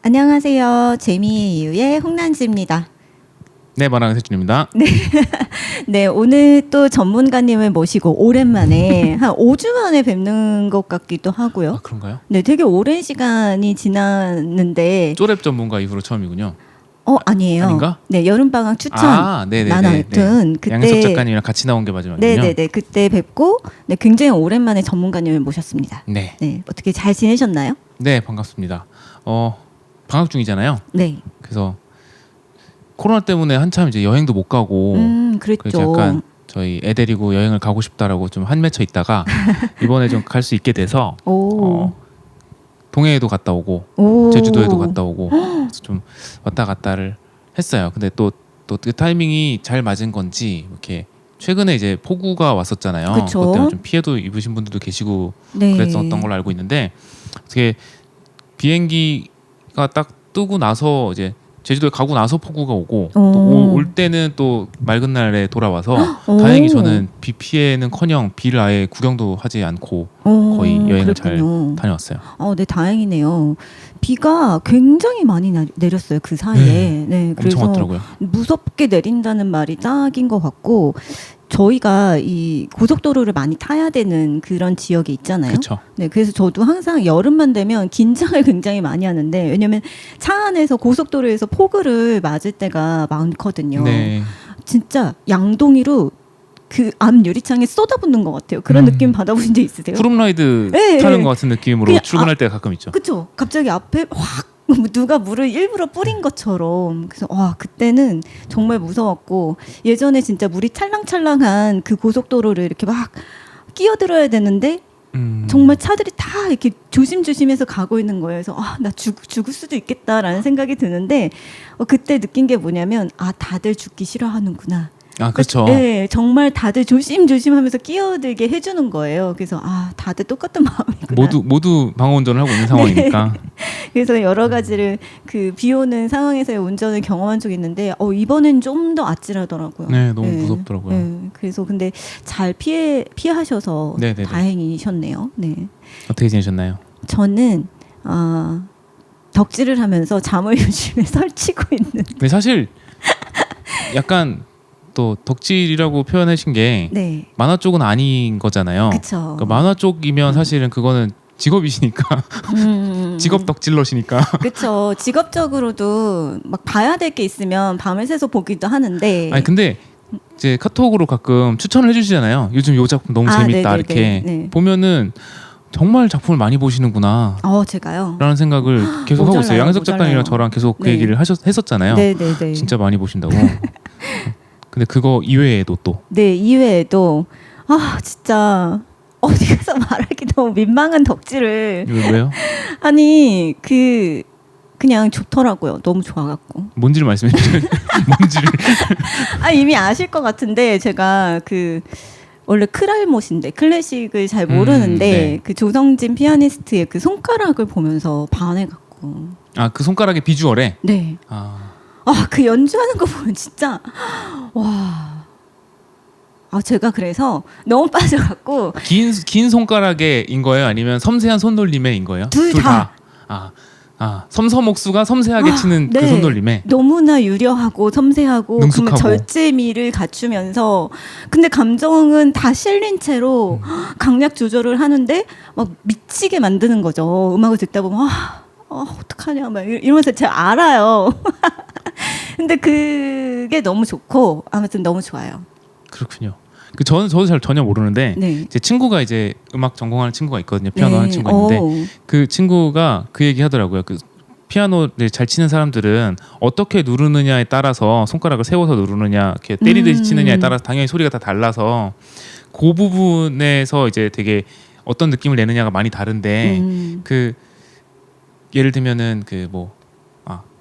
안녕하세요. 재미의 이유의 홍난지입니다. 네, 마랑의 세준입니다. 네, 오늘 또 전문가님을 모시고 오랜만에 한 5주 만에 뵙는 것 같기도 하고요. 아, 그런가요? 네, 되게 오랜 시간이 지났는데 쪼랩 전문가 이후로 처음이군요. 아니에요. 아닌가? 네, 여름방학 추천 네네네. 만화웹툰 그때 양석 작가님이랑 같이 나온 게 마지막이군요. 네네네 그때 뵙고 네, 굉장히 오랜만에 전문가님을 모셨습니다. 네. 네, 어떻게 잘 지내셨나요? 네, 반갑습니다. 방학 중이잖아요. 네, 그래서 코로나 때문에 한참 이제 여행도 못 가고 그랬죠. 그래서 약간 저희 애 데리고 여행을 가고 싶다라고 좀 한맺혀 있다가 이번에 좀 갈 수 있게 돼서 오, 동해에도 갔다 오고 오. 제주도에도 갔다 오고 그래서 좀 왔다 갔다를 했어요. 근데 또 그 타이밍이 잘 맞은 건지 이렇게 최근에 이제 폭우가 왔었잖아요. 그쵸. 그것 때문에 좀 피해도 입으신 분들도 계시고 네. 그랬었던 걸로 알고 있는데 어떻게 비행기가 딱 뜨고 나서 이제 제주도에 가고 나서 폭우가 오고 또 올 때는 또 맑은 날에 돌아와서 다행히 저는 비 피해는커녕 비를 아예 구경도 하지 않고 거의 여행을 잘 다녀왔어요. 네, 다행이네요. 비가 굉장히 많이 내렸어요, 그 사이에. 네, 그래서 엄청 왔더라고요. 무섭게 내린다는 말이 딱인 것 같고 저희가 이 고속도로를 많이 타야 되는 그런 지역이 있잖아요. 그렇죠. 네, 그래서 저도 항상 여름만 되면 긴장을 굉장히 많이 하는데 왜냐면 차 안에서 고속도로에서 폭우를 맞을 때가 많거든요. 네. 진짜 양동이로 그 앞 유리창에 쏟아붓는 것 같아요. 그런 느낌 받아보신 적 있으세요? 푸름라이드 네, 타는 네. 것 같은 느낌으로 그냥 출근할 때가 가끔 있죠. 그쵸? 갑자기 앞에 확 누가 물을 일부러 뿌린 것처럼. 그래서 그때는 정말 무서웠고 예전에 진짜 물이 찰랑찰랑한 그 고속도로를 이렇게 막 끼어들어야 되는데 정말 차들이 다 이렇게 조심조심해서 가고 있는 거예요. 그래서 나 죽을 수도 있겠다라는 생각이 드는데 그때 느낀 게 뭐냐면 다들 죽기 싫어하는구나. 아, 그렇죠. 네, 정말 다들 조심조심하면서 끼어들게 해주는 거예요. 그래서 다들 똑같은 마음이구나. 모두 방어 운전을 하고 있는 상황이니까. 그래서 여러 가지를 그 비 오는 상황에서의 운전을 경험한 적이 있는데 이번엔 좀 더 아찔하더라고요. 네, 너무 무섭더라고요. 네, 그래서 근데 잘 피하셔서 네네네. 다행이셨네요. 네, 어떻게 지내셨나요? 저는 덕질을 하면서 잠을 요즘에 설치고 있는. 근데 사실 약간 또 덕질이라고 표현하신 게 네, 만화 쪽은 아닌 거잖아요. 그렇죠. 그러니까 만화 쪽이면 사실은 그거는 직업이시니까 직업 덕질러시니까. 그렇죠. 직업적으로도 막 봐야 될 게 있으면 밤을 새서 보기도 하는데. 아니 근데 이제 카톡으로 가끔 추천을 해주시잖아요. 요즘 요 작품 너무 재밌다 네네네. 이렇게 네. 보면은 정말 작품을 많이 보시는구나. 제가요. 라는 생각을 계속 하고 있어요. 양석 작가님이랑 모자라요. 저랑 계속 그 네. 얘기를 했었잖아요. 네네네. 진짜 많이 보신다고. 근데 그거 이외에도 또 네, 이외에도 진짜 어디 가서 말하기 너무 민망한 덕질을 왜요? 아니 그냥 좋더라고요. 너무 좋아갖고. 뭔지를 말씀해 주세요. 뭔지를. 이미 아실 것 같은데 제가 원래 크랄못인데 클래식을 잘 모르는데 네. 그 조성진 피아니스트의 그 손가락을 보면서 반해갖고. 그 손가락의 비주얼에. 네. 그 연주하는 거 보면 진짜 와. 제가 그래서 너무 빠져갖고 긴 손가락에인 거예요? 아니면 섬세한 손놀림에인 거예요? 둘 다. 섬섬옥수가 섬세하게 치는 네. 그 손놀림에. 너무나 유려하고 섬세하고 능숙하고. 그러면 절제미를 갖추면서 근데 감정은 다 실린 채로 강약 조절을 하는데 막 미치게 만드는 거죠. 음악을 듣다 보면 어떡하냐 막 이러면서 제가 알아요. 근데 그게 너무 좋고 아무튼 너무 좋아요. 그렇군요. 저도 잘 전혀 모르는데 네. 제 친구가 이제 음악 전공하는 친구가 있거든요. 피아노 하는 친구가 있는데 오. 그 친구가 그 얘기 하더라고요. 그 피아노를 잘 치는 사람들은 어떻게 누르느냐에 따라서 손가락을 세워서 누르느냐, 이렇게 때리듯이 치느냐에 따라서 당연히 소리가 다 달라서 그 부분에서 이제 되게 어떤 느낌을 내느냐가 많이 다른데 그 예를 들면은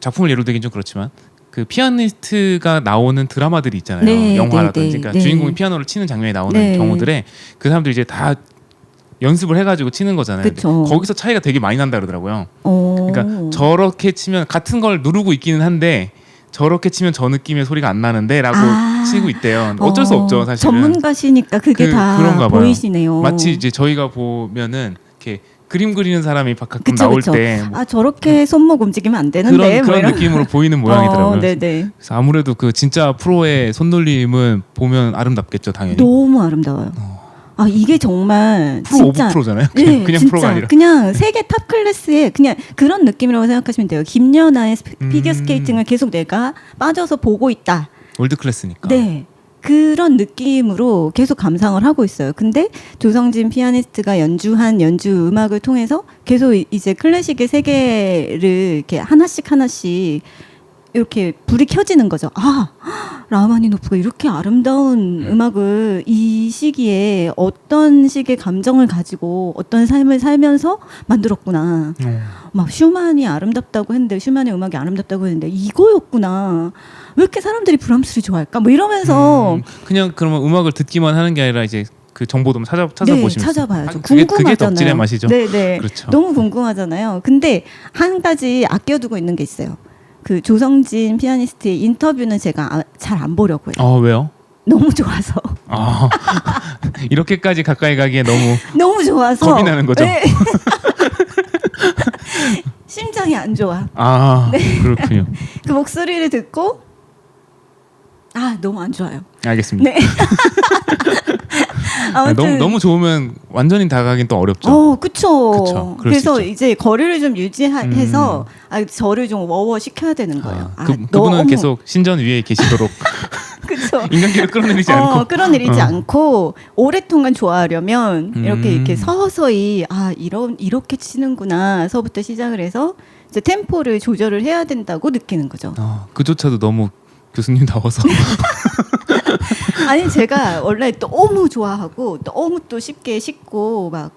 작품을 예로 들긴 좀 그렇지만 그 피아니스트가 나오는 드라마들이 있잖아요. 네, 영화라든지 네, 그러니까 네. 주인공이 피아노를 치는 장면에 나오는 네. 경우들에 그 사람들이 이제 다 연습을 해가지고 치는 거잖아요. 근데 그쵸. 거기서 차이가 되게 많이 난다 그러더라고요. 오. 그러니까 저렇게 치면 같은 걸 누르고 있기는 한데 저렇게 치면 저 느낌의 소리가 안 나는데라고 치고 있대요. 어쩔 수 없죠, 사실은. 전문가시니까 그게 다 그런가 봐요. 보이시네요. 마치 이제 저희가 보면은 이렇게 그림 그리는 사람이 가끔 그쵸, 나올 그쵸. 때 뭐 아 저렇게 손목 움직이면 안 되는데 그런 뭐 그런 이런. 느낌으로 보이는 모양이더라고요. 네네. 그래서 아무래도 그 진짜 프로의 손놀림은 보면 아름답겠죠, 당연히. 너무 아름다워요. 아 이게 정말 프로 진짜 오브 프로잖아요. 네, 그냥 진짜 프로가 아니라. 그냥 세계 탑 클래스의 그냥 그런 느낌이라고 생각하시면 돼요. 김연아의 피겨 스케이팅을 계속 내가 빠져서 보고 있다. 월드 클래스니까. 네. 그런 느낌으로 계속 감상을 하고 있어요. 근데 조성진 피아니스트가 연주한 연주 음악을 통해서 계속 이제 클래식의 세계를 이렇게 하나씩 이렇게 불이 켜지는 거죠. 아, 라흐마니노프가 이렇게 아름다운 음악을 이 시기에 어떤 식의 감정을 가지고 어떤 삶을 살면서 만들었구나. 막 슈만이 아름답다고 했는데 슈만의 음악이 아름답다고 했는데 이거였구나. 왜 이렇게 사람들이 브람스를 좋아할까? 뭐 이러면서 그냥 그러면 음악을 듣기만 하는 게 아니라 이제 그 정보도 찾아보시면 찾아봐야죠. 그게 궁금하잖아요. 덕질의 맛이죠. 네네. 그렇죠. 너무 궁금하잖아요. 근데 한 가지 아껴두고 있는 게 있어요. 그 조성진 피아니스트의 인터뷰는 제가 잘 안 보려고 해요. 왜요? 너무 좋아서. 이렇게까지 가까이 가기에 너무 좋아서. 겁이 나는 거죠. 네. 심장이 안 좋아. 네. 그렇군요. 그 목소리를 듣고 너무 안 좋아요. 알겠습니다. 네. 아무튼 너무 좋으면 완전히 다가가긴 또 어렵죠. 그쵸. 그럴 수 그래서 있죠. 이제 거리를 좀 유지해서 저를 좀 워워 시켜야 되는 거예요. 그분은 너무 계속 신전 위에 계시도록 그쵸. 인간기를 끌어내리지 않고 끌어내리지 않고 오랫동안 좋아하려면 이렇게 서서히 이렇게 치는구나서부터 시작을 해서 이제 템포를 조절을 해야 된다고 느끼는 거죠. 그조차도 너무 교수님다워서 아니 제가 원래 너무 좋아하고 너무 또 쉽게 씻고 막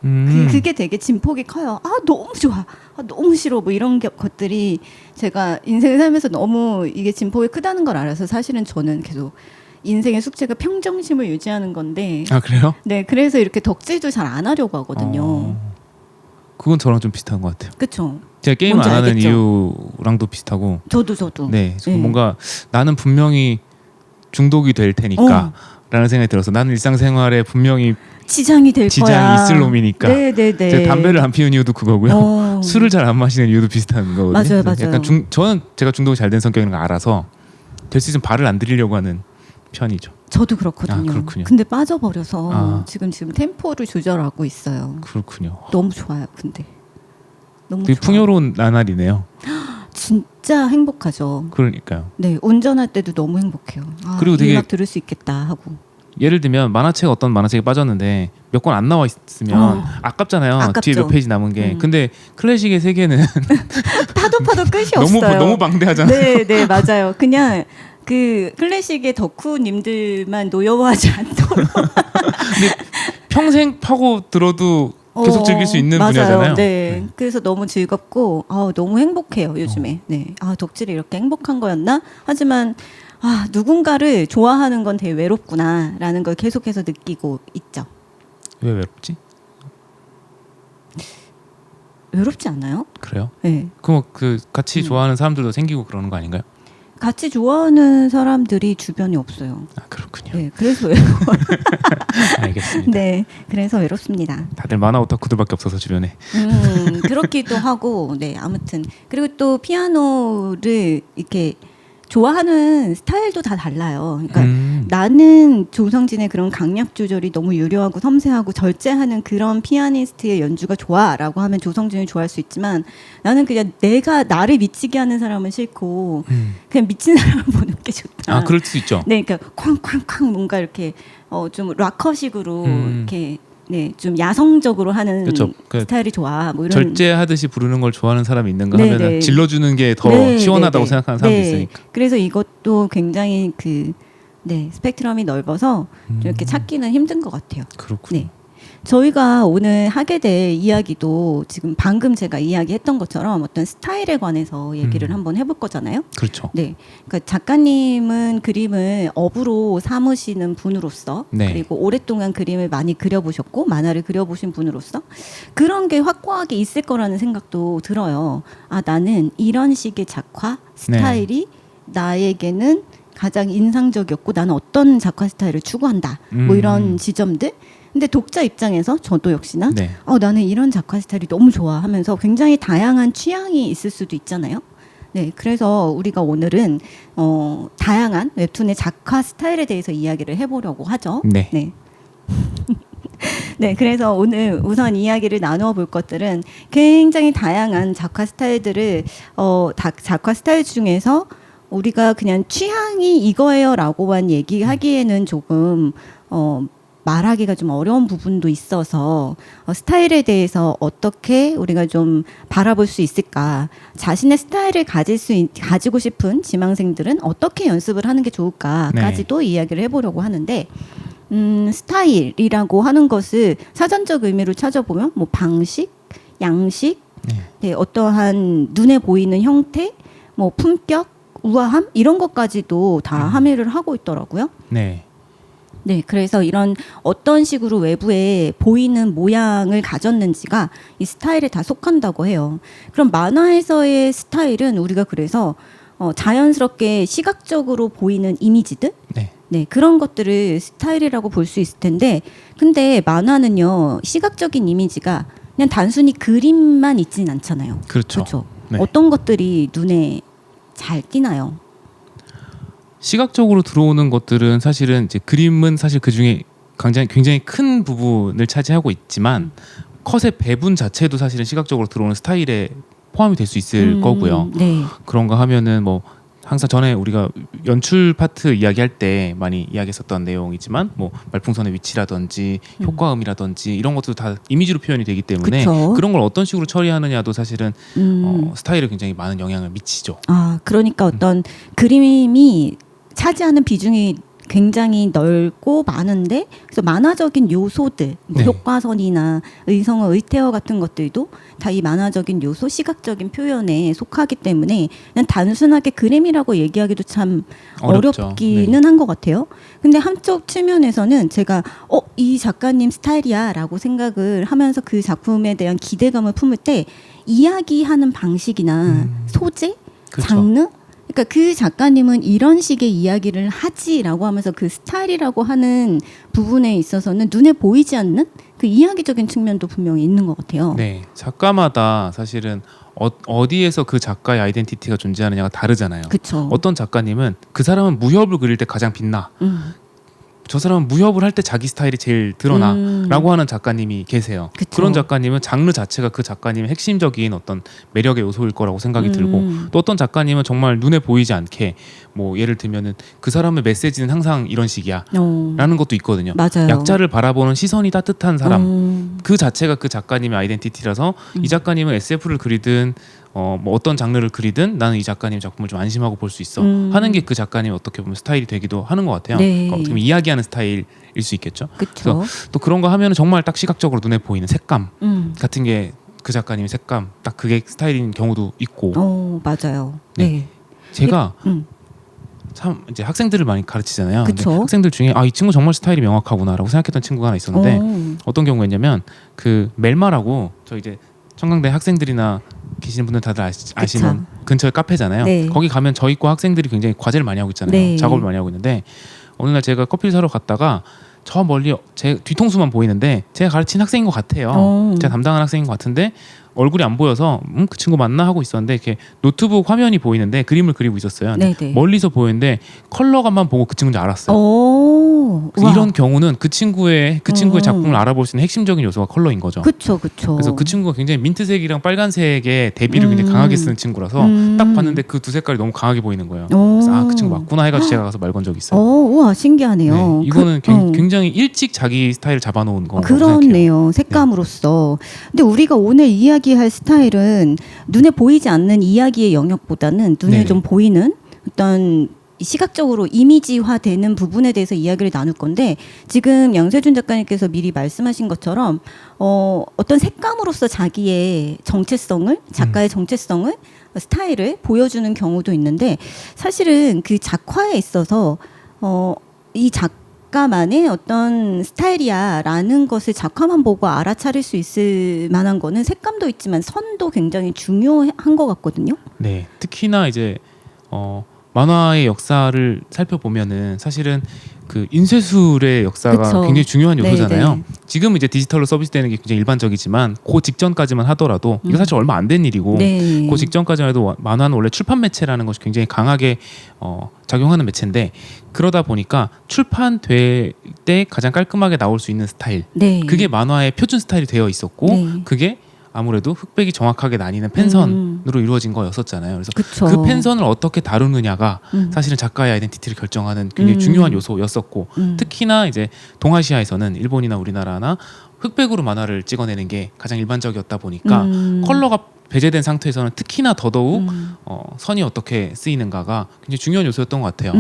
그게 되게 진폭이 커요. 너무 좋아. 너무 싫어. 뭐 이런 것들이 제가 인생을 살면서 너무 이게 진폭이 크다는 걸 알아서 사실은 저는 계속 인생의 숙제가 평정심을 유지하는 건데. 그래요? 네, 그래서 이렇게 덕질도 잘 안 하려고 하거든요. 그건 저랑 좀 비슷한 것 같아요. 그렇죠. 제가 게임 안 뭔지 하는 알겠죠? 이유랑도 비슷하고. 저도. 네, 뭔가 나는 분명히 중독이 될 테니까 라는 생각이 들어서 나는 일상생활에 분명히 지장이 될 거야. 있을 놈이니까. 네네네. 제가 담배를 안 피우는 이유도 그거고요. 술을 잘 안 마시는 이유도 비슷한 거거든요. 맞아요. 약간 저는 제가 중독이 잘 된 성격인 걸 알아서 될 수 있으면 발을 안 들이려고 하는 편이죠. 저도 그렇거든요. 그렇군요. 근데 빠져버려서 지금 템포를 조절하고 있어요. 그렇군요. 너무 좋아요. 근데 너무 되게 좋아요. 풍요로운 나날이네요. 진짜 행복하죠. 그러니까요. 네, 운전할 때도 너무 행복해요. 그리고 이 되게 음악 들을 수 있겠다 하고. 예를 들면 어떤 만화책에 빠졌는데 몇 권 안 나와 있으면 아깝잖아요. 아깝죠. 뒤에 몇 페이지 남은 게. 근데 클래식의 세계는 파도 끝이 없어요. 너무 방대하잖아요. 네, 맞아요. 그냥 그 클래식의 덕후님들만 노여워하지 않도록. 근데 평생 파고 들어도 계속 즐길 수 있는 맞아요. 분야잖아요. 네. 그래서 너무 즐겁고 너무 행복해요 요즘에. 네. 덕질이 이렇게 행복한 거였나? 하지만 누군가를 좋아하는 건 되게 외롭구나라는 걸 계속해서 느끼고 있죠. 왜 외롭지? 외롭지 않아요? 그래요? 네. 그럼 그 같이 좋아하는 사람들도 생기고 그러는 거 아닌가요? 같이 좋아하는 사람들이 주변에 없어요. 그렇군요. 네, 그래서 외로워요. 알겠습니다. 네, 그래서 외롭습니다. 다들 만화 오타쿠들밖에 없어서 주변에. 그렇기도 하고, 네, 아무튼 그리고 또 피아노를 이렇게 좋아하는 스타일도 다 달라요. 그러니까 나는 조성진의 그런 강약 조절이 너무 유려하고 섬세하고 절제하는 그런 피아니스트의 연주가 좋아라고 하면 조성진을 좋아할 수 있지만 나는 그냥 내가 나를 미치게 하는 사람은 싫고 그냥 미친 사람을 보는 게 좋다. 그럴 수 있죠. 네, 그러니까 쾅쾅쾅 뭔가 이렇게 좀 락커식으로 이렇게 좀 야성적으로 하는 그렇죠. 스타일이 좋아. 뭐 이런 절제하듯이 부르는 걸 좋아하는 사람이 있는가 네, 하면 네. 질러주는 게 더 네, 시원하다고 네, 네. 생각하는 사람도 네. 있으니까. 그래서 이것도 굉장히 스펙트럼이 넓어서 좀 이렇게 찾기는 힘든 것 같아요. 그렇군요. 네. 저희가 오늘 하게 될 이야기도 지금 방금 제가 이야기했던 것처럼 어떤 스타일에 관해서 얘기를 한번 해볼 거잖아요. 그렇죠. 네, 그러니까 작가님은 그림을 업으로 삼으시는 분으로서 네. 그리고 오랫동안 그림을 많이 그려보셨고 만화를 그려보신 분으로서 그런 게 확고하게 있을 거라는 생각도 들어요. 나는 이런 식의 작화 스타일이 나에게는 가장 인상적이었고 나는 어떤 작화 스타일을 추구한다. 뭐 이런 지점들. 근데 독자 입장에서 저도 역시나 네. 나는 이런 작화 스타일이 너무 좋아 하면서 굉장히 다양한 취향이 있을 수도 있잖아요. 네, 그래서 우리가 오늘은 다양한 웹툰의 작화 스타일에 대해서 이야기를 해보려고 하죠. 네. 네. 네, 그래서 오늘 우선 이야기를 나누어 볼 것들은 굉장히 다양한 작화 스타일들을 작화 스타일 중에서 우리가 그냥 취향이 이거예요라고만 얘기하기에는 조금 말하기가 좀 어려운 부분도 있어서 스타일에 대해서 어떻게 우리가 좀 바라볼 수 있을까, 자신의 스타일을 가지고 싶은 지망생들은 어떻게 연습을 하는 게 좋을까까지도 이야기를 해보려고 하는데 스타일이라고 하는 것을 사전적 의미로 찾아보면 뭐 방식, 양식, 네, 어떠한 눈에 보이는 형태, 뭐 품격, 우아함 이런 것까지도 다 함의를 하고 있더라고요. 네. 네, 그래서 이런 어떤 식으로 외부에 보이는 모양을 가졌는지가 이 스타일에 다 속한다고 해요. 그럼 만화에서의 스타일은 우리가 그래서 자연스럽게 시각적으로 보이는 이미지들, 네, 그런 것들을 스타일이라고 볼 수 있을 텐데, 근데 만화는요 시각적인 이미지가 그냥 단순히 그림만 있진 않잖아요. 그렇죠. 그렇죠? 네. 어떤 것들이 눈에 잘 띄나요? 시각적으로 들어오는 것들은 사실은 이제 그림은 사실 그 중에 굉장히 큰 부분을 차지하고 있지만 컷의 배분 자체도 사실은 시각적으로 들어오는 스타일에 포함이 될 수 있을 거고요. 네. 그런가 하면은 뭐 항상 전에 우리가 연출 파트 이야기할 때 많이 이야기했었던 내용이지만 뭐 말풍선의 위치라든지 효과음이라든지 이런 것도 다 이미지로 표현이 되기 때문에 그쵸. 그런 걸 어떤 식으로 처리하느냐도 사실은 스타일에 굉장히 많은 영향을 미치죠. 그러니까 어떤 그림이 차지하는 비중이 굉장히 넓고 많은데, 그래서 만화적인 요소들, 뭐 네. 효과선이나 의성어, 의태어 같은 것들도 다 이 만화적인 요소, 시각적인 표현에 속하기 때문에 그냥 단순하게 그림이라고 얘기하기도 참 어렵죠. 어렵기는 한 것 같아요. 근데 한쪽 측면에서는 제가 이 작가님 스타일이야라고 생각을 하면서 그 작품에 대한 기대감을 품을 때 이야기하는 방식이나 소재, 그렇죠. 장르, 그러니까 그 작가님은 이런 식의 이야기를 하지라고 하면서 그 스타일이라고 하는 부분에 있어서는 눈에 보이지 않는 그 이야기적인 측면도 분명히 있는 것 같아요. 네, 작가마다 사실은 어디에서 그 작가의 아이덴티티가 존재하느냐가 다르잖아요. 그렇죠. 어떤 작가님은 그 사람은 무협을 그릴 때 가장 빛나. 저 사람은 무협을 할 때 자기 스타일이 제일 드러나라고 하는 작가님이 계세요. 그쵸. 그런 작가님은 장르 자체가 그 작가님의 핵심적인 어떤 매력의 요소일 거라고 생각이 들고, 또 어떤 작가님은 정말 눈에 보이지 않게 뭐 예를 들면은 그 사람의 메시지는 항상 이런 식이야 라는 것도 있거든요. 맞아요. 약자를 바라보는 시선이 따뜻한 사람, 그 자체가 그 작가님의 아이덴티티라서 이 작가님은 SF를 그리든 뭐 어떤 장르를 그리든 나는 이 작가님 작품을 좀 안심하고 볼 수 있어 하는 게 그 작가님 어떻게 보면 스타일이 되기도 하는 것 같아요. 네. 그러니까 어떻게 보면 이야기하는 스타일일 수 있겠죠. 그렇죠. 또 그런 거 하면 정말 딱 시각적으로 눈에 보이는 색감 같은 게 그 작가님의 색감 딱 그게 스타일인 경우도 있고. 맞아요. 네. 네. 제가 참 이제 학생들을 많이 가르치잖아요. 근데 그쵸. 학생들 중에 이 친구 정말 스타일이 명확하구나라고 생각했던 친구가 하나 있었는데 어떤 경우였냐면 그 멜마라고 저 이제 청강대 학생들이나 계시는 분들 다들 아시는 근처에 카페잖아요. 네. 거기 가면 저희 과 학생들이 굉장히 과제를 많이 하고 있잖아요. 네. 작업을 많이 하고 있는데 어느 날 제가 커피를 사러 갔다가 저 멀리 제 뒤통수만 보이는데 제가 가르친 학생인 것 같아요. 제가 담당한 학생인 것 같은데 얼굴이 안 보여서 그 친구 맞나 하고 있었는데 이렇게 노트북 화면이 보이는데 그림을 그리고 있었어요. 네네. 멀리서 보이는데 컬러감만 보고 그 친구인지 알았어요. 우와. 이런 경우는 그 친구의 작품을 알아볼 수 있는 핵심적인 요소가 컬러인 거죠. 그렇죠. 그래서 그 친구가 굉장히 민트색이랑 빨간색의 대비를 굉장히 강하게 쓰는 친구라서 딱 봤는데 그 두 색깔이 너무 강하게 보이는 거예요. 그래서 그 친구 맞구나 해가지고 제가 가서 말 건 적이 있어요. 우와, 신기하네요. 네, 이거는 굉장히 일찍 자기 스타일을 잡아놓은 거라고 그렇네요. 생각해요. 색감으로서. 근데 우리가 오늘 이야기할 스타일은 눈에 보이지 않는 이야기의 영역보다는 눈에 네네. 좀 보이는 어떤 시각적으로 이미지화되는 부분에 대해서 이야기를 나눌 건데, 지금 양세준 작가님께서 미리 말씀하신 것처럼 어떤 색감으로서 자기의 정체성을, 작가의 정체성을, 스타일을 보여주는 경우도 있는데, 사실은 그 작화에 있어서 이 작가만의 어떤 스타일이야라는 것을 작화만 보고 알아차릴 수 있을 만한 거는 색감도 있지만 선도 굉장히 중요한 것 같거든요. 네, 특히나 이제 만화의 역사를 살펴보면은 사실은 그 인쇄술의 역사가 그쵸. 굉장히 중요한 요소잖아요. 네네. 지금 이제 디지털로 서비스되는 게 굉장히 일반적이지만 그 직전까지만 하더라도 이거 사실 얼마 안 된 일이고 네. 그 직전까지만 해도 만화는 원래 출판 매체라는 것이 굉장히 강하게 작용하는 매체인데 그러다 보니까 출판될 때 가장 깔끔하게 나올 수 있는 스타일 네. 그게 만화의 표준 스타일이 되어 있었고 네. 그게 아무래도 흑백이 정확하게 나뉘는 펜선으로 이루어진 거였었잖아요. 그래서 그쵸. 그 펜선을 어떻게 다루느냐가 사실은 작가의 아이덴티티를 결정하는 굉장히 중요한 요소였었고 특히나 이제 동아시아에서는 일본이나 우리나라나 흑백으로 만화를 찍어내는 게 가장 일반적이었다 보니까 컬러가 배제된 상태에서는 특히나 더더욱 선이 어떻게 쓰이는가가 굉장히 중요한 요소였던 것 같아요.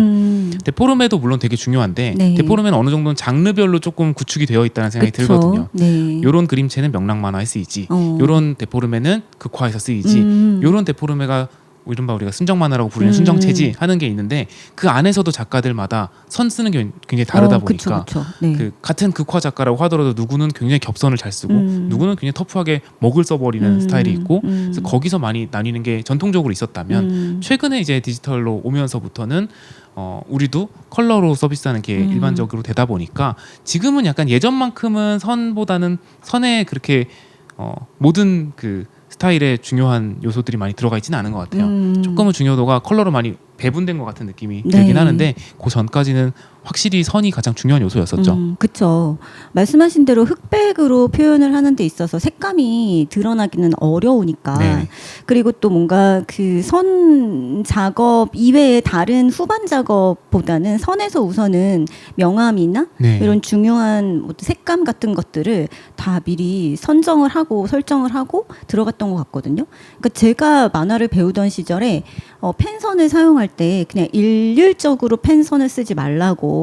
데포르메도 물론 되게 중요한데 네. 데포르메는 어느 정도는 장르별로 조금 구축이 되어 있다는 생각이 그쵸. 들거든요. 네. 요런 그림체는 명랑 만화에 쓰이지 어. 요런 데포르메는 극화에서 쓰이지 요런 데포르메가 이른바 우리가 순정 만화라고 부르는 순정 체지 하는 게 있는데 그 안에서도 작가들마다 선 쓰는 게 굉장히 다르다 보니까 그쵸. 네. 그 같은 극화 작가라고 하더라도 누구는 굉장히 겹선을 잘 쓰고 누구는 굉장히 터프하게 먹을 써버리는 스타일이 있고 그래서 거기서 많이 나뉘는 게 전통적으로 있었다면 최근에 이제 디지털로 오면서부터는 우리도 컬러로 서비스하는 게 일반적으로 되다 보니까 지금은 약간 예전만큼은 선보다는 선에 그렇게 모든 그 스타일의 중요한 요소들이 많이 들어가 있지는 않은 것 같아요. 조금은 중요도가 컬러로 많이 배분된 것 같은 느낌이 네. 들긴 하는데 그 전까지는 확실히 선이 가장 중요한 요소였었죠. 그렇죠. 말씀하신 대로 흑백으로 표현을 하는 데 있어서 색감이 드러나기는 어려우니까 네. 그리고 또 뭔가 그 선 작업 이외의 다른 후반 작업보다는 선에서 우선은 명암이나 네. 이런 중요한 뭐 색감 같은 것들을 다 미리 선정을 하고 설정을 하고 들어갔던 것 같거든요. 그러니까 제가 만화를 배우던 시절에 펜선을 사용할 때 그냥 일률적으로 펜선을 쓰지 말라고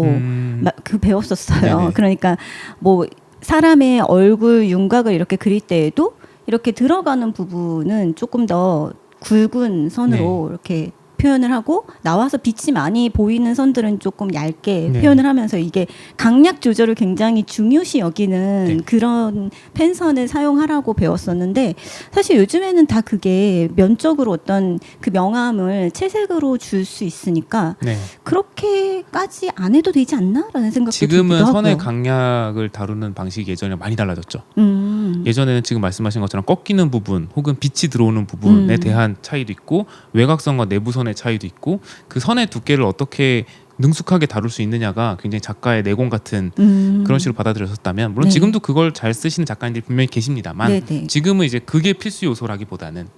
그 배웠었어요. 네네. 그러니까 뭐 사람의 얼굴 윤곽을 이렇게 그릴 때에도 이렇게 들어가는 부분은 조금 더 굵은 선으로 이렇게 표현을 하고 나와서 빛이 많이 보이는 선들은 조금 얇게 네. 표현을 하면서 이게 강약 조절을 굉장히 중요시 여기는 네. 그런 펜선을 사용하라고 배웠었는데 사실 요즘에는 다 그게 면적으로 어떤 그 명암을 채색으로 줄 수 있으니까 네. 그렇게까지 안 해도 되지 않나라는 생각도 지금은 들기도 선의 하고요. 강약을 다루는 방식이 예전에 많이 달라졌죠. 음. 예전에는 지금 말씀하신 것처럼 꺾이는 부분 혹은 빛이 들어오는 부분에 대한 차이도 있고 외곽선과 내부선의 차이도 있고 그 선의 두께를 어떻게 능숙하게 다룰 수 있느냐가 굉장히 작가의 내공 같은 그런 식으로 받아들여졌다면 물론 네. 지금도 그걸 잘 쓰시는 작가님들이 분명히 계십니다만 네네. 지금은 이제 그게 필수 요소라기보다는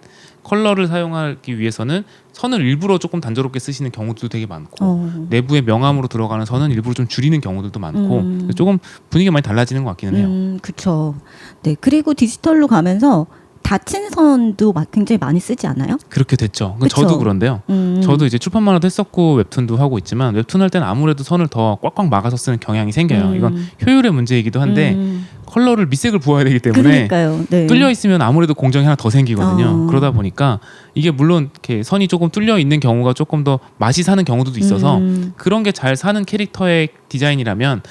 컬러를 사용하기 위해서는 선을 일부러 조금 단조롭게 쓰시는 경우도 되게 많고 내부의 명암으로 들어가는 선은 일부러 좀 줄이는 경우들도 많고 조금 분위기가 많이 달라지는 것 같기는 해요. 그렇죠. 네. 그리고 디지털로 가면서 닫힌 선도 굉장히 많이 쓰지 않아요? 그렇게 됐죠. 그쵸? 저도 그런데요. 저도 이제 출판 만화도 했었고 웹툰도 하고 있지만 웹툰 할 때는 아무래도 선을 더 꽉꽉 막아서 쓰는 경향이 생겨요. 이건 효율의 문제이기도 한데 컬러를 밑색을 부어야 되기 때문에 그러니까요. 네. 뚫려 있으면 아무래도 공정이 하나 더 생기거든요. 그러다 보니까 이게 물론 이렇게 선이 조금 뚫려 있는 경우가 조금 더 맛이 사는 경우도 있어서 그런 게 잘 사는 캐릭터의 디자인이라면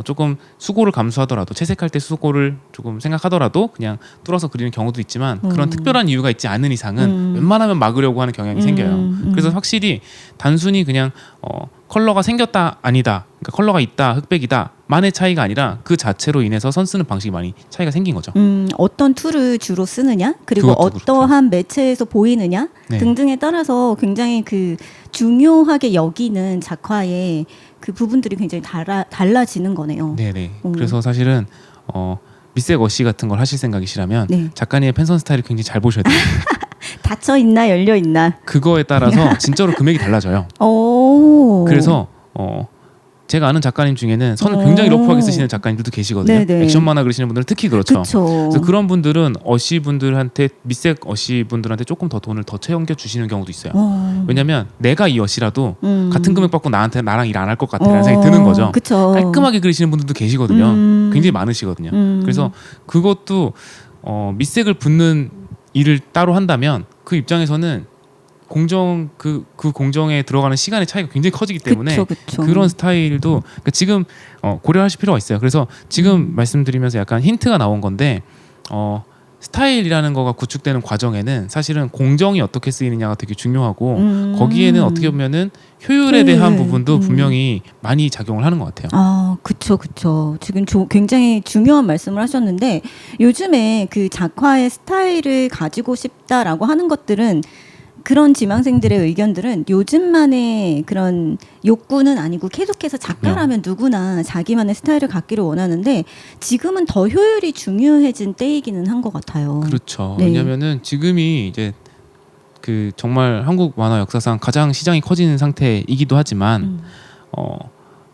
조금 수고를 감수하더라도 채색할 때 수고를 조금 생각하더라도 그냥 뚫어서 그리는 경우도 있지만 그런 특별한 이유가 있지 않은 이상은 웬만하면 막으려고 하는 경향이 생겨요. 그래서 확실히 단순히 그냥 컬러가 생겼다 아니다, 그러니까 컬러가 있다 흑백이다 만의 차이가 아니라 그 자체로 인해서 선 쓰는 방식이 많이 차이가 생긴 거죠. 어떤 툴을 주로 쓰느냐 그리고 그것도 어떠한 매체에서 보이느냐 네. 등등에 따라서 굉장히 그 중요하게 여기는 작화의 그 부분들이 굉장히 달라지는 거네요. 네네. 그래서 사실은 밑색 어시 같은 걸 하실 생각이시라면 네. 작가님의 펜선 스타일을 굉장히 잘 보셔야 돼요. 닫혀 있나 열려 있나. 그거에 따라서 진짜로 금액이 달라져요. 오. 그래서 제가 아는 작가님 중에는 선을 굉장히 러프하게 쓰시는 작가님들도 계시거든요. 네네. 액션 만화 그리시는 분들은 특히 그렇죠. 그쵸. 그래서 그런 분들은 어시 분들한테 밑색 어시 분들한테 조금 더 돈을 더 채겨 주시는 경우도 있어요. 왜냐면 내가 이 어시라도 같은 금액 받고 나랑 일 안 할 것 같아라는 생각이 드는 거죠. 그쵸. 깔끔하게 그리시는 분들도 계시거든요. 굉장히 많으시거든요. 그래서 그것도 밑색을 붓는 일을 따로 한다면 그 입장에서는 그 공정에 들어가는 시간의 차이가 굉장히 커지기 때문에 그쵸. 그런 스타일도 그러니까 지금 고려하실 필요가 있어요. 그래서 지금 말씀드리면서 약간 힌트가 나온 건데 스타일이라는 거가 구축되는 과정에는 사실은 공정이 어떻게 쓰이느냐가 되게 중요하고 거기에는 어떻게 보면은 효율에 대한 부분도 분명히 많이 작용을 하는 것 같아요. 아, 그쵸, 그쵸. 지금 굉장히 중요한 말씀을 하셨는데 요즘에 그 작화의 스타일을 가지고 싶다라고 하는 것들은 그런 지망생들의 의견들은 요즘만의 그런 욕구는 아니고 계속해서 작가라면 누구나 자기만의 스타일을 갖기를 원하는데 지금은 더 효율이 중요해진 때이기는 한 것 같아요. 그렇죠. 네. 왜냐면은 지금이 이제 그 정말 한국 만화 역사상 가장 시장이 커지는 상태이기도 하지만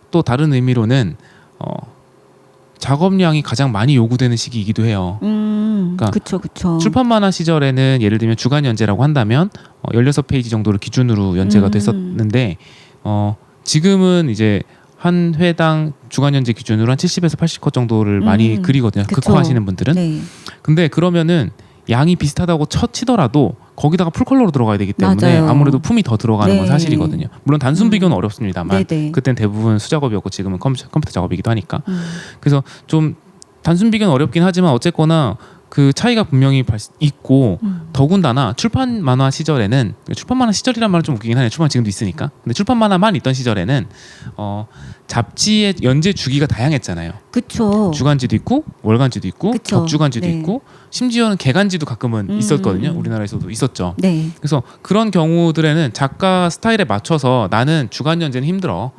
또 다른 의미로는 작업량이 가장 많이 요구되는 시기이기도 해요. 그러니까 그쵸, 그쵸. 출판 만화 시절에는 예를 들면 주간 연재라고 한다면 16페이지 정도를 기준으로 연재가 됐었는데 지금은 이제 한 회당 주간 연재 기준으로 한 70에서 80컷 정도를 많이 그리거든요. 그쵸. 극화하시는 분들은. 네. 근데 그러면은 양이 비슷하다고 치더라도 거기다가 풀컬러로 들어가야 되기 때문에 맞아요. 아무래도 품이 더 들어가는 건 네. 사실이거든요. 물론 단순 비교는 어렵습니다만 네네. 그땐 대부분 수작업이었고 지금은 컴퓨터 작업이기도 하니까. 그래서 좀 단순 비교는 어렵긴 하지만 어쨌거나 그 차이가 분명히 있고 더군다나 출판 만화 시절에는 출판 만화 시절이란 말은 좀 웃기긴 하네요. 출판 지금도 있으니까. 근데 출판 만화만 있던 시절에는 잡지의 연재 주기가 다양했잖아요. 그쵸. 주간지도 있고 월간지도 있고 그쵸. 격주간지도 네. 있고 심지어는 개간지도 가끔은 있었거든요. 우리나라에서도 있었죠. 네. 그래서 그런 경우들에는 작가 스타일에 맞춰서 나는 주간 연재는 힘들어.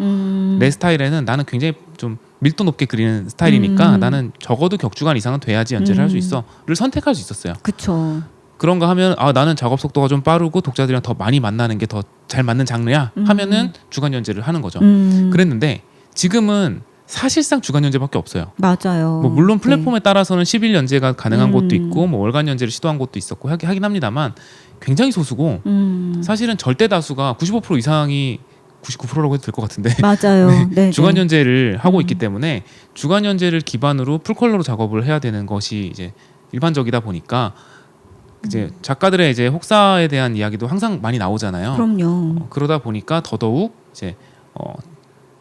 내 스타일에는 나는 굉장히 좀 밀도 높게 그리는 스타일이니까 나는 적어도 격주간 이상은 돼야지 연재를 할 수 있어를 선택할 수 있었어요. 그쵸. 그런가 하면 나는 작업 속도가 좀 빠르고 독자들이랑 더 많이 만나는 게 더 잘 맞는 장르야 하면은 주간 연재를 하는 거죠. 그랬는데 지금은 사실상 주간 연재밖에 없어요. 맞아요. 뭐 물론 플랫폼에 네. 따라서는 10일 연재가 가능한 곳도 있고 뭐 월간 연재를 시도한 곳도 있었고 하긴 합니다만 굉장히 소수고 사실은 절대 다수가 95% 이상이 99%라고 해도 될 것 같은데 맞아요. 네. 주간 연재를 하고 있기 때문에 주간 연재를 기반으로 풀컬러로 작업을 해야 되는 것이 이제 일반적이다 보니까 이제 작가들의 이제 혹사에 대한 이야기도 항상 많이 나오잖아요. 그럼요. 그러다 보니까 더더욱 이제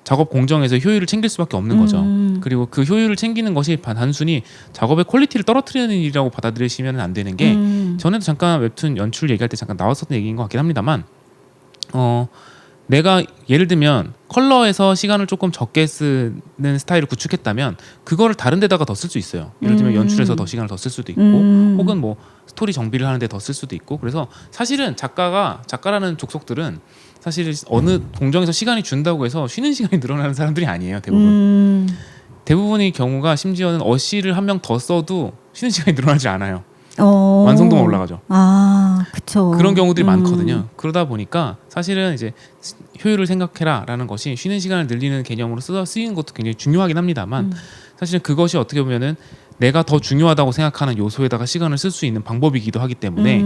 작업 공정에서 효율을 챙길 수밖에 없는 거죠. 그리고 그 효율을 챙기는 것이 단순히 작업의 퀄리티를 떨어뜨리는 일이라고 받아들이시면 안 되는 게 전에도 잠깐 웹툰 연출 얘기할 때 잠깐 나왔었던 얘기인 것 같긴 합니다만 내가 예를 들면 컬러에서 시간을 조금 적게 쓰는 스타일을 구축했다면 그거를 다른 데다가 더 쓸 수 있어요. 예를 들면 연출에서 더 시간을 더 쓸 수도 있고 혹은 뭐 스토리 정비를 하는데 더 쓸 수도 있고 그래서 사실은 작가라는 족속들은 사실 어느 공정에서 시간이 준다고 해서 쉬는 시간이 늘어나는 사람들이 아니에요. 대부분의 경우가 심지어는 어시를 한 명 더 써도 쉬는 시간이 늘어나지 않아요. 완성도만 올라가죠. 아, 그쵸. 그런 경우들이 많거든요. 그러다 보니까 사실은 이제 효율을 생각해라라는 것이 쉬는 시간을 늘리는 개념으로 쓰이는 것도 굉장히 중요하긴 합니다만 사실은 그것이 어떻게 보면은 내가 더 중요하다고 생각하는 요소에다가 시간을 쓸 수 있는 방법이기도 하기 때문에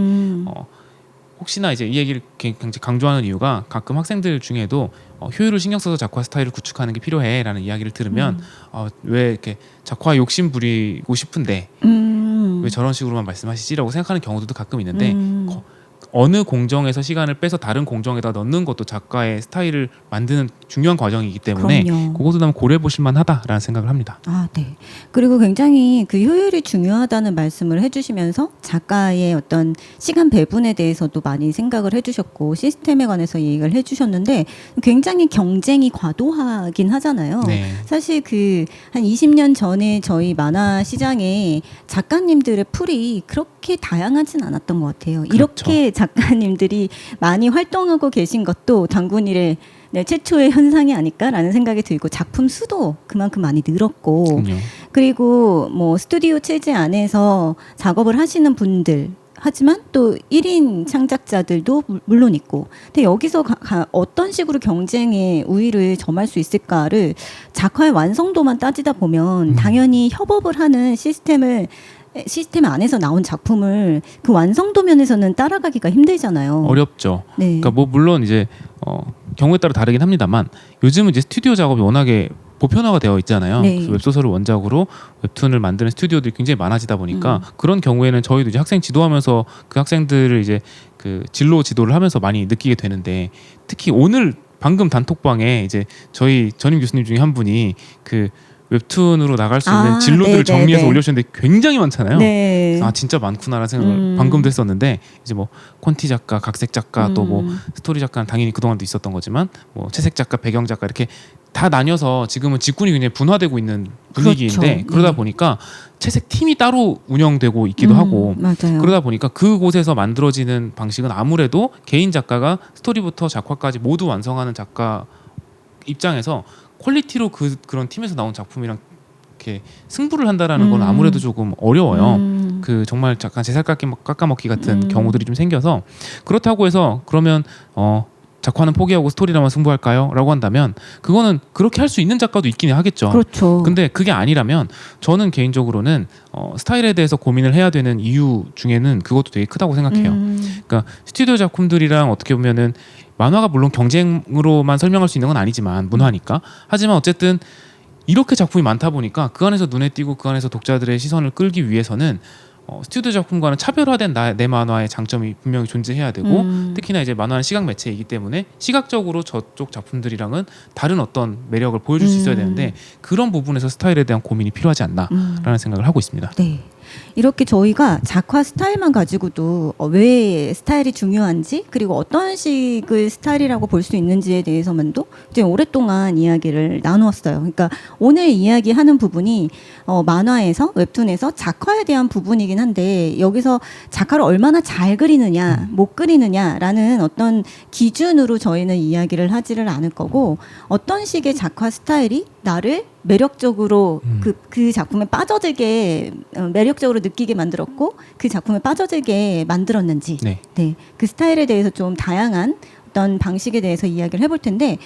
혹시나 이제 이 얘기를 굉장히 강조하는 이유가 가끔 학생들 중에도 효율을 신경 써서 작화 스타일을 구축하는 게 필요해라는 이야기를 들으면 왜 이렇게 작화 욕심 부리고 싶은데 왜 저런 식으로만 말씀하시지라고 생각하는 경우도 가끔 있는데 어느 공정에서 시간을 빼서 다른 공정에다 넣는 것도 작가의 스타일을 만드는 중요한 과정이기 때문에 그럼요. 그것도 한번 고려해 보실 만하다라는 생각을 합니다. 아, 네. 그리고 굉장히 그 효율이 중요하다는 말씀을 해주시면서 작가의 어떤 시간 배분에 대해서도 많이 생각을 해주셨고 시스템에 관해서 얘기를 해주셨는데 굉장히 경쟁이 과도하긴 하잖아요. 네. 사실 그 한 20년 전에 저희 만화 시장에 작가님들의 풀이 그렇게 다양하진 않았던 것 같아요. 이렇게 작가님들이 많이 활동하고 계신 것도 단군일의 최초의 현상이 아닐까라는 생각이 들고 작품 수도 그만큼 많이 늘었고 그럼요. 그리고 뭐 스튜디오 체제 안에서 작업을 하시는 분들 하지만 또 1인 창작자들도 물론 있고 근데 여기서 어떤 식으로 경쟁의 우위를 점할 수 있을까를 작화의 완성도만 따지다 보면 당연히 협업을 하는 시스템 안에서 나온 작품을 그 완성도 면에서는 따라가기가 힘들잖아요. 어렵죠. 네. 그러니까 뭐 물론 이제 경우에 따라 다르긴 합니다만 요즘은 이제 스튜디오 작업이 워낙에 보편화가 되어 있잖아요. 네. 그래서 웹소설을 원작으로 웹툰을 만드는 스튜디오들이 굉장히 많아지다 보니까 그런 경우에는 저희도 이제 학생 지도하면서 그 학생들을 이제 그 진로 지도를 하면서 많이 느끼게 되는데 특히 오늘 방금 단톡방에 이제 저희 전임 교수님 중에 한 분이 그 웹툰으로 나갈 수 있는 아, 진로들을 네네네. 정리해서 올려주셨는데 굉장히 많잖아요. 네. 아 진짜 많구나라는 생각을 방금도 했었는데 이제 뭐 콘티 작가, 각색 작가 또 뭐 스토리 작가는 당연히 그동안도 있었던 거지만 뭐 채색 작가, 배경 작가 이렇게 다 나뉘어서 지금은 직군이 굉장히 분화되고 있는 분위기인데 그렇죠. 그러다 네. 보니까 채색 팀이 따로 운영되고 있기도 하고 맞아요. 그러다 보니까 그곳에서 만들어지는 방식은 아무래도 개인 작가가 스토리부터 작화까지 모두 완성하는 작가 입장에서 퀄리티로 그런 팀에서 나온 작품이랑 이렇게 승부를 한다라는 건 아무래도 조금 어려워요. 그 정말 약간 제살 깎아먹기 같은 경우들이 좀 생겨서 그렇다고 해서 그러면 작화는 포기하고 스토리라만 승부할까요? 라고 한다면 그거는 그렇게 할 수 있는 작가도 있긴 하겠죠. 그렇죠. 근데 그게 아니라면 저는 개인적으로는 스타일에 대해서 고민을 해야 되는 이유 중에는 그것도 되게 크다고 생각해요. 그러니까 스튜디오 작품들이랑 어떻게 보면은 만화가 물론 경쟁으로만 설명할 수 있는 건 아니지만 문화니까 하지만 어쨌든 이렇게 작품이 많다 보니까 그 안에서 눈에 띄고 그 안에서 독자들의 시선을 끌기 위해서는 스튜디오 작품과는 차별화된 내 만화의 장점이 분명히 존재해야 되고 특히나 이제 만화는 시각 매체이기 때문에 시각적으로 저쪽 작품들이랑은 다른 어떤 매력을 보여줄 수 있어야 되는데 그런 부분에서 스타일에 대한 고민이 필요하지 않나라는 생각을 하고 있습니다. 네. 이렇게 저희가 작화 스타일만 가지고도 왜 스타일이 중요한지 그리고 어떤 식의 스타일이라고 볼 수 있는지에 대해서만도 이제 오랫동안 이야기를 나누었어요. 그러니까 오늘 이야기하는 부분이 만화에서 웹툰에서 작화에 대한 부분이긴 한데 여기서 작화를 얼마나 잘 그리느냐 못 그리느냐라는 어떤 기준으로 저희는 이야기를 하지를 않을 거고 어떤 식의 작화 스타일이 나를 매력적으로 그 작품에 빠져들게 매력적으로 느끼게 만들었고 그 작품에 빠져들게 만들었는지 네. 네, 그 스타일에 대해서 좀 다양한 어떤 방식에 대해서 이야기를 해볼 텐데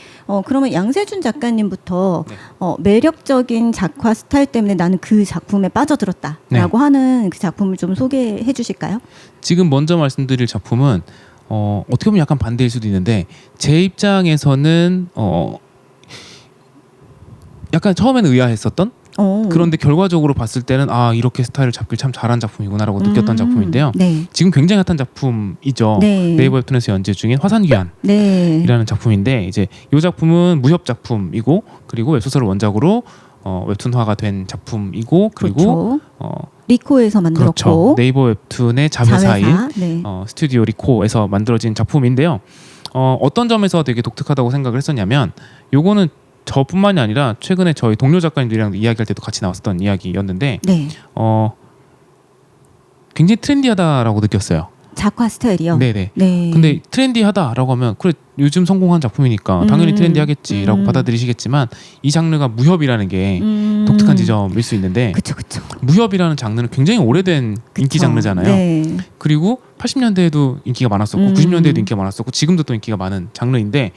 그러면 양세준 작가님부터 네. 매력적인 작화 스타일 때문에 나는 그 작품에 빠져들었다라고 네. 하는 그 작품을 좀 소개해 주실까요? 지금 먼저 말씀드릴 작품은 어떻게 보면 약간 반대일 수도 있는데 제 입장에서는 약간 처음에는 의아했었던 그런데 결과적으로 봤을 때는 이렇게 스타일을 잡길 참 잘한 작품이구나라고 느꼈던 작품인데요. 네. 지금 굉장히 핫한 작품이죠. 네. 네이버 웹툰에서 연재 중인 화산귀환이라는 네. 작품인데 이제 이 작품은 무협 작품이고 그리고 웹소설을 원작으로 웹툰화가 된 작품이고 그리고 그렇죠. 리코에서 만들었고 그렇죠. 네이버 웹툰의 자회사인 네. 스튜디오 리코에서 만들어진 작품인데요. 어떤 점에서 되게 독특하다고 생각을 했었냐면 요거는 저뿐만이 아니라 최근에 저희 동료 작가님들이랑 이야기할 때도 같이 나왔었던 이야기였는데 네. 굉장히 트렌디하다라고 느꼈어요. 작화 스타일이요. 네네. 네. 근데 트렌디하다라고 하면 그래 요즘 성공한 작품이니까 당연히 트렌디하겠지라고 받아들이시겠지만 이 장르가 무협이라는 게 독특한 지점일 수 있는데 그쵸. 무협이라는 장르는 굉장히 오래된 인기 장르잖아요. 네. 그리고 80년대에도 인기가 많았었고 90년대에도 인기가 많았었고 지금도 또 인기가 많은 장르인데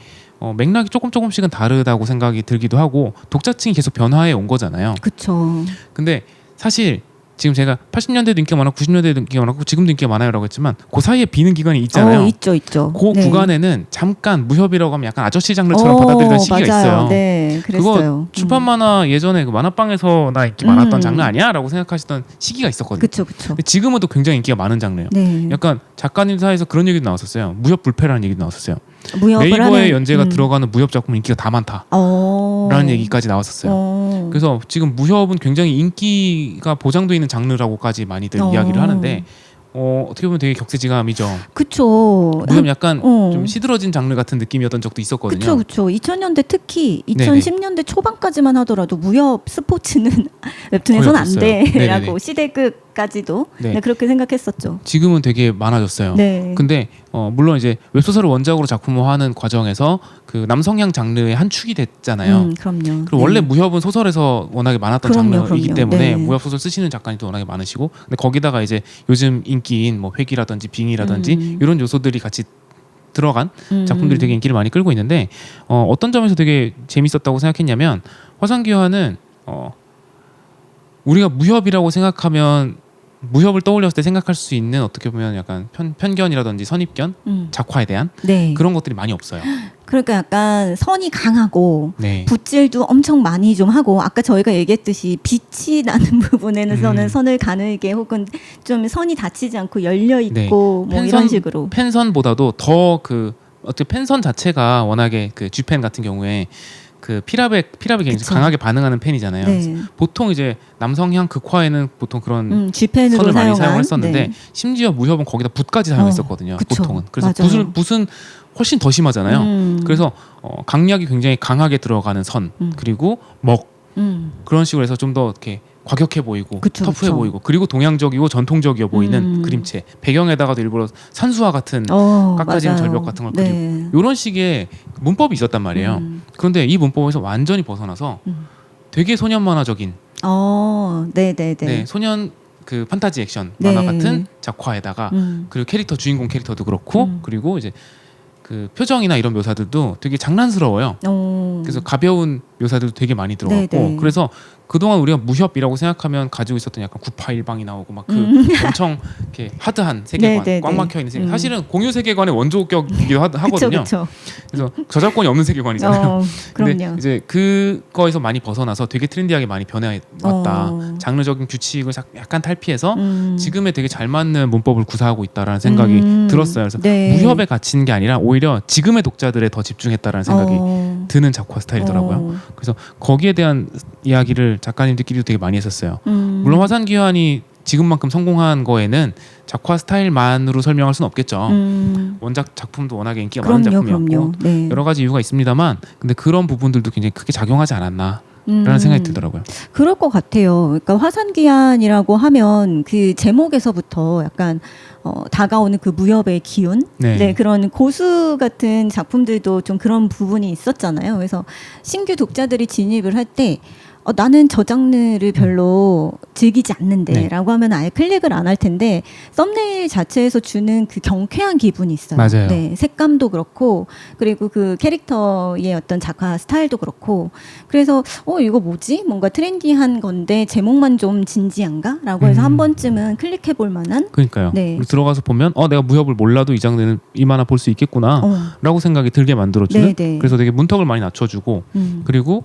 맥락이 조금씩은 다르다고 생각이 들기도 하고 독자층이 계속 변화해 온 거잖아요. 그쵸. 근데 사실 지금 제가 80년대도 인기가 많았고 90년대도 인기가 많았고 지금도 인기가 많아요라고 했지만 그 사이에 비는 기간이 있잖아요. 있죠. 그 네. 구간에는 잠깐 무협이라고 하면 약간 아저씨 장르처럼 받아들이던 시기가 맞아요. 있어요. 네, 그랬어요. 그거 출판 만화 예전에 그 만화방에서 나 인기 많았던 장르 아니야?라고 생각하시던 시기가 있었거든요. 그쵸. 근데 지금은 또 굉장히 인기가 많은 장르예요. 네. 약간 작가님 사이에서 그런 얘기도 나왔었어요. 무협 불패라는 얘기도 나왔었어요. 무협을 네이버에 하는, 연재가 들어가는 무협 작품 인기가 다 많다라는 얘기까지 나왔었어요. 그래서 지금 무협은 굉장히 인기가 보장돼 있는 장르라고까지 많이들 이야기를 하는데 어떻게 보면 되게 격세지감이죠. 그쵸. 무협 약간 좀 시들어진 장르 같은 느낌이었던 적도 있었거든요. 그쵸. 2000년대 특히 2010년대 초반까지만 하더라도 무협 스포츠는 웹툰에선 안 돼라고 시대극까지도 네, 그렇게 생각했었죠. 지금은 되게 많아졌어요. 네. 근데 물론 이제 웹소설을 원작으로 작품화하는 과정에서 그 남성향 장르의 한 축이 됐잖아요. 그럼요. 그리고 원래 무협은 소설에서 워낙에 많았던 장르이기 때문에 네. 무협 소설 쓰시는 작가님도 워낙에 많으시고 근데 거기다가 이제 요즘 인기인 뭐 회기라든지 빙이라든지 이런 요소들이 같이 들어간 작품들이 되게 인기를 많이 끌고 있는데 어떤 점에서 되게 재밌었다고 생각했냐면 화산귀환은 우리가 무협이라고 생각하면 무협을 떠올렸을 때 생각할 수 있는 어떻게 보면 약간 편견이라든지 선입견, 작화에 대한 네. 그런 것들이 많이 없어요. 그러니까 약간 선이 강하고 네. 붓질도 엄청 많이 좀 하고 아까 저희가 얘기했듯이 빛이 나는 부분에서는 선을 가늘게 혹은 좀 선이 닫히지 않고 열려 있고 뭐 이런 식으로 펜선보다도 더 그 어떻게 펜선 자체가 워낙에 그 G펜 같은 경우에 그 피랍에 굉장히 그쵸. 강하게 반응하는 펜이잖아요. 네. 보통 이제 남성향 극화에는 보통 그런 G펜으로 선을 많이 사용한, 사용했었는데 네. 심지어 무협은 거기다 붓까지 사용했었거든요. 그쵸. 보통은. 그래서 맞아요. 붓은 훨씬 더 심하잖아요. 그래서 강약이 굉장히 강하게 들어가는 선 그리고 먹 그런 식으로 해서 좀 더 이렇게 과격해 보이고 그쵸, 터프해 그쵸. 보이고 그리고 동양적이고 전통적이어 보이는 그림체 배경에다가도 일부러 산수화 같은 깎아지는 맞아요. 절벽 같은 걸 네. 그리고 이런 식의 문법이 있었단 말이에요. 그런데 이 문법에서 완전히 벗어나서 되게 소년 만화적인 네네네. 네, 소년 그 판타지 액션 네. 만화 같은 작화에다가 그리고 주인공 캐릭터도 그렇고 그리고 이제 그 표정이나 이런 묘사들도 되게 장난스러워요. 그래서 가벼운 묘사들도 되게 많이 들어갔고 네네. 그래서 그동안 우리가 무협이라고 생각하면 가지고 있었던 약간 981방이 나오고 막 그 엄청 이렇게 하드한 세계관 네네네. 꽉 막혀 있는 세계관 사실은 공유 세계관의 원조격이기도 하거든요. 그쵸. 그래서 저작권이 없는 세계관이잖아요. 근데 그럼요. 이제 그거에서 많이 벗어나서 되게 트렌디하게 많이 변해왔다. 장르적인 규칙을 약간 탈피해서 지금에 되게 잘 맞는 문법을 구사하고 있다라는 생각이 들었어요. 그래서 네. 무협에 갇히는 게 아니라 오히려 지금의 독자들에 더 집중했다라는 생각이 드는 작화 스타일이더라고요. 그래서 거기에 대한 이야기를 작가님들끼리도 되게 많이 했었어요. 물론 화산귀환이 지금만큼 성공한 거에는 작화 스타일만으로 설명할 수는 없겠죠. 원작 작품도 워낙에 인기가 많은 작품이었고 네. 여러 가지 이유가 있습니다만 근데 그런 부분들도 굉장히 크게 작용하지 않았나라는 생각이 들더라고요. 그럴 것 같아요. 그러니까 화산귀환이라고 하면 그 제목에서부터 약간 다가오는 그 무협의 기운, 네. 그런 고수 같은 작품들도 좀 그런 부분이 있었잖아요. 그래서 신규 독자들이 진입을 할 때 나는 저 장르를 별로 즐기지 않는데라고 하면 아예 클릭을 안 할 텐데 썸네일 자체에서 주는 그 경쾌한 기분이 있어요. 맞아요. 네, 색감도 그렇고 그리고 그 캐릭터의 어떤 작화 스타일도 그렇고 그래서 이거 뭐지? 뭔가 트렌디한 건데 제목만 좀 진지한가?라고 해서 한 번쯤은 클릭해 볼 만한. 그러니까요. 네. 들어가서 보면 내가 무협을 몰라도 이 장르는 이만한 볼 수 있겠구나라고 생각이 들게 만들어주는. 네네. 그래서 되게 문턱을 많이 낮춰주고 그리고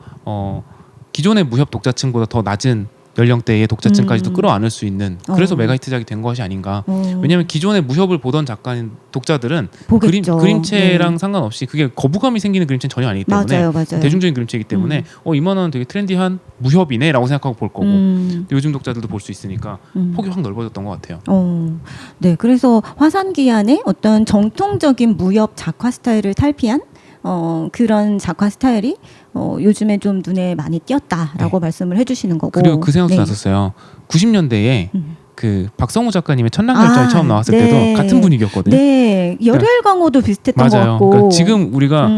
기존의 무협 독자층보다 더 낮은 연령대의 독자층까지도 끌어안을 수 있는 그래서 메가히트작이 된 것이 아닌가. 왜냐하면 기존의 무협을 보던 작가인 독자들은 보겠죠. 그림체랑 상관없이 그게 거부감이 생기는 그림체는 전혀 아니기 때문에 맞아요. 대중적인 그림체이기 때문에 이만한 되게 트렌디한 무협이네라고 생각하고 볼 거고 근데 요즘 독자들도 볼 수 있으니까 폭이 확 넓어졌던 것 같아요. 네, 그래서 화산귀환의 어떤 정통적인 무협 작화 스타일을 탈피한 그런 작화 스타일이 요즘에 좀 눈에 많이 띄었다라고 말씀을 해주시는 거고. 그리고 그 생각도 났었어요. 90년대에 그 박성우 작가님의 천랑결전이 처음 나왔을 때도 같은 분위기였거든요. 네, 열혈광호도 비슷했던 것 맞아요. 같고. 그러니까 지금 우리가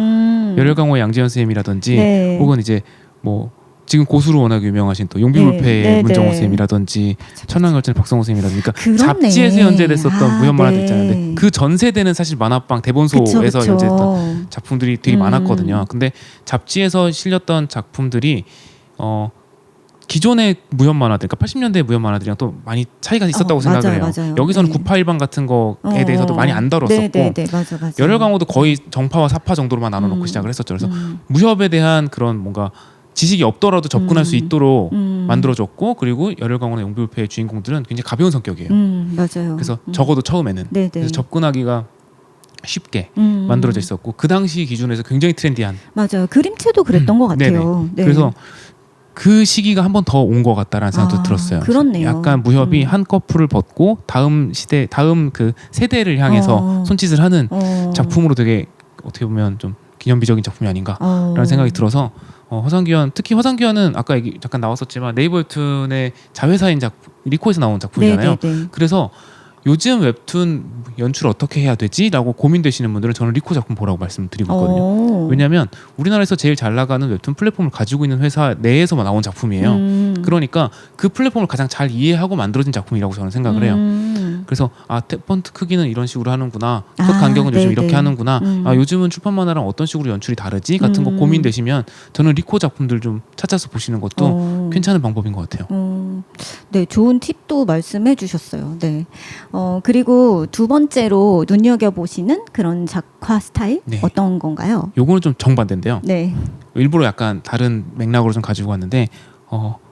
열혈광호의 양지연 선생님이라든지 혹은 이제 뭐 지금 고수로 워낙 유명하신 또 용비불패의 문정호 선생님이라든지 천랑결전의 박성우 선생님이라든지 그러니까 잡지에서 연재됐었던 무협 만화들 있잖아요. 근데 그 전 세대는 사실 만화방 대본소에서 연재했던 작품들이 되게 많았거든요. 근데 잡지에서 실렸던 작품들이 기존의 무협 만화들, 그러니까 80년대 무협 만화들이랑 또 많이 차이가 있었다고 생각을 해요. 맞아요. 여기서는 981방 같은 거에 대해서도 많이 안 다뤘었고 맞아. 열혈광호도 거의 정파와 사파 정도로만 나눠놓고 시작을 했었죠. 그래서 무협에 대한 그런 뭔가 지식이 없더라도 접근할 수 있도록 만들어줬고 그리고 열혈광호나 용비불패의 주인공들은 굉장히 가벼운 성격이에요. 맞아요. 그래서 적어도 처음에는 그래서 접근하기가 쉽게 만들어져 있었고 그 당시 기준에서 굉장히 트렌디한 맞아요. 그림체도 그랬던 것 같아요. 네. 그래서 그 시기가 한 번 더 온 것 같다라는 생각도 들었어요. 그렇네요. 약간 무협이 한 거풀을 벗고 다음 그 세대를 향해서 손짓을 하는 작품으로 되게 어떻게 보면 좀 기념비적인 작품이 아닌가라는 생각이 들어서 화산귀환 특히 화산귀환은 아까 잠깐 나왔었지만 네이버 웹툰의 자회사인 리코에서 나온 작품이잖아요. 그래서 요즘 웹툰 연출 어떻게 해야 되지? 라고 고민되시는 분들은 저는 리코 작품 보라고 말씀드리고 있거든요. 왜냐하면 우리나라에서 제일 잘 나가는 웹툰 플랫폼을 가지고 있는 회사 내에서만 나온 작품이에요. 그러니까 그 플랫폼을 가장 잘 이해하고 만들어진 작품이라고 저는 생각을 해요. 그래서 폰트 크기는 이런 식으로 하는구나. 컷 간격은 요즘 이렇게 하는구나. 요즘은 출판 만화랑 어떤 식으로 연출이 다르지? 같은 거 고민되시면 저는 리코 작품들 좀 찾아서 보시는 것도 괜찮은 방법인 것 같아요. 네, 좋은 팁도 말씀해 주셨어요. 네. 그리고 두 번째로 눈여겨보시는 그런 작화 스타일 어떤 건가요? 요거는 좀 정반대인데요. 네. 일부러 약간 다른 맥락으로 좀 가지고 왔는데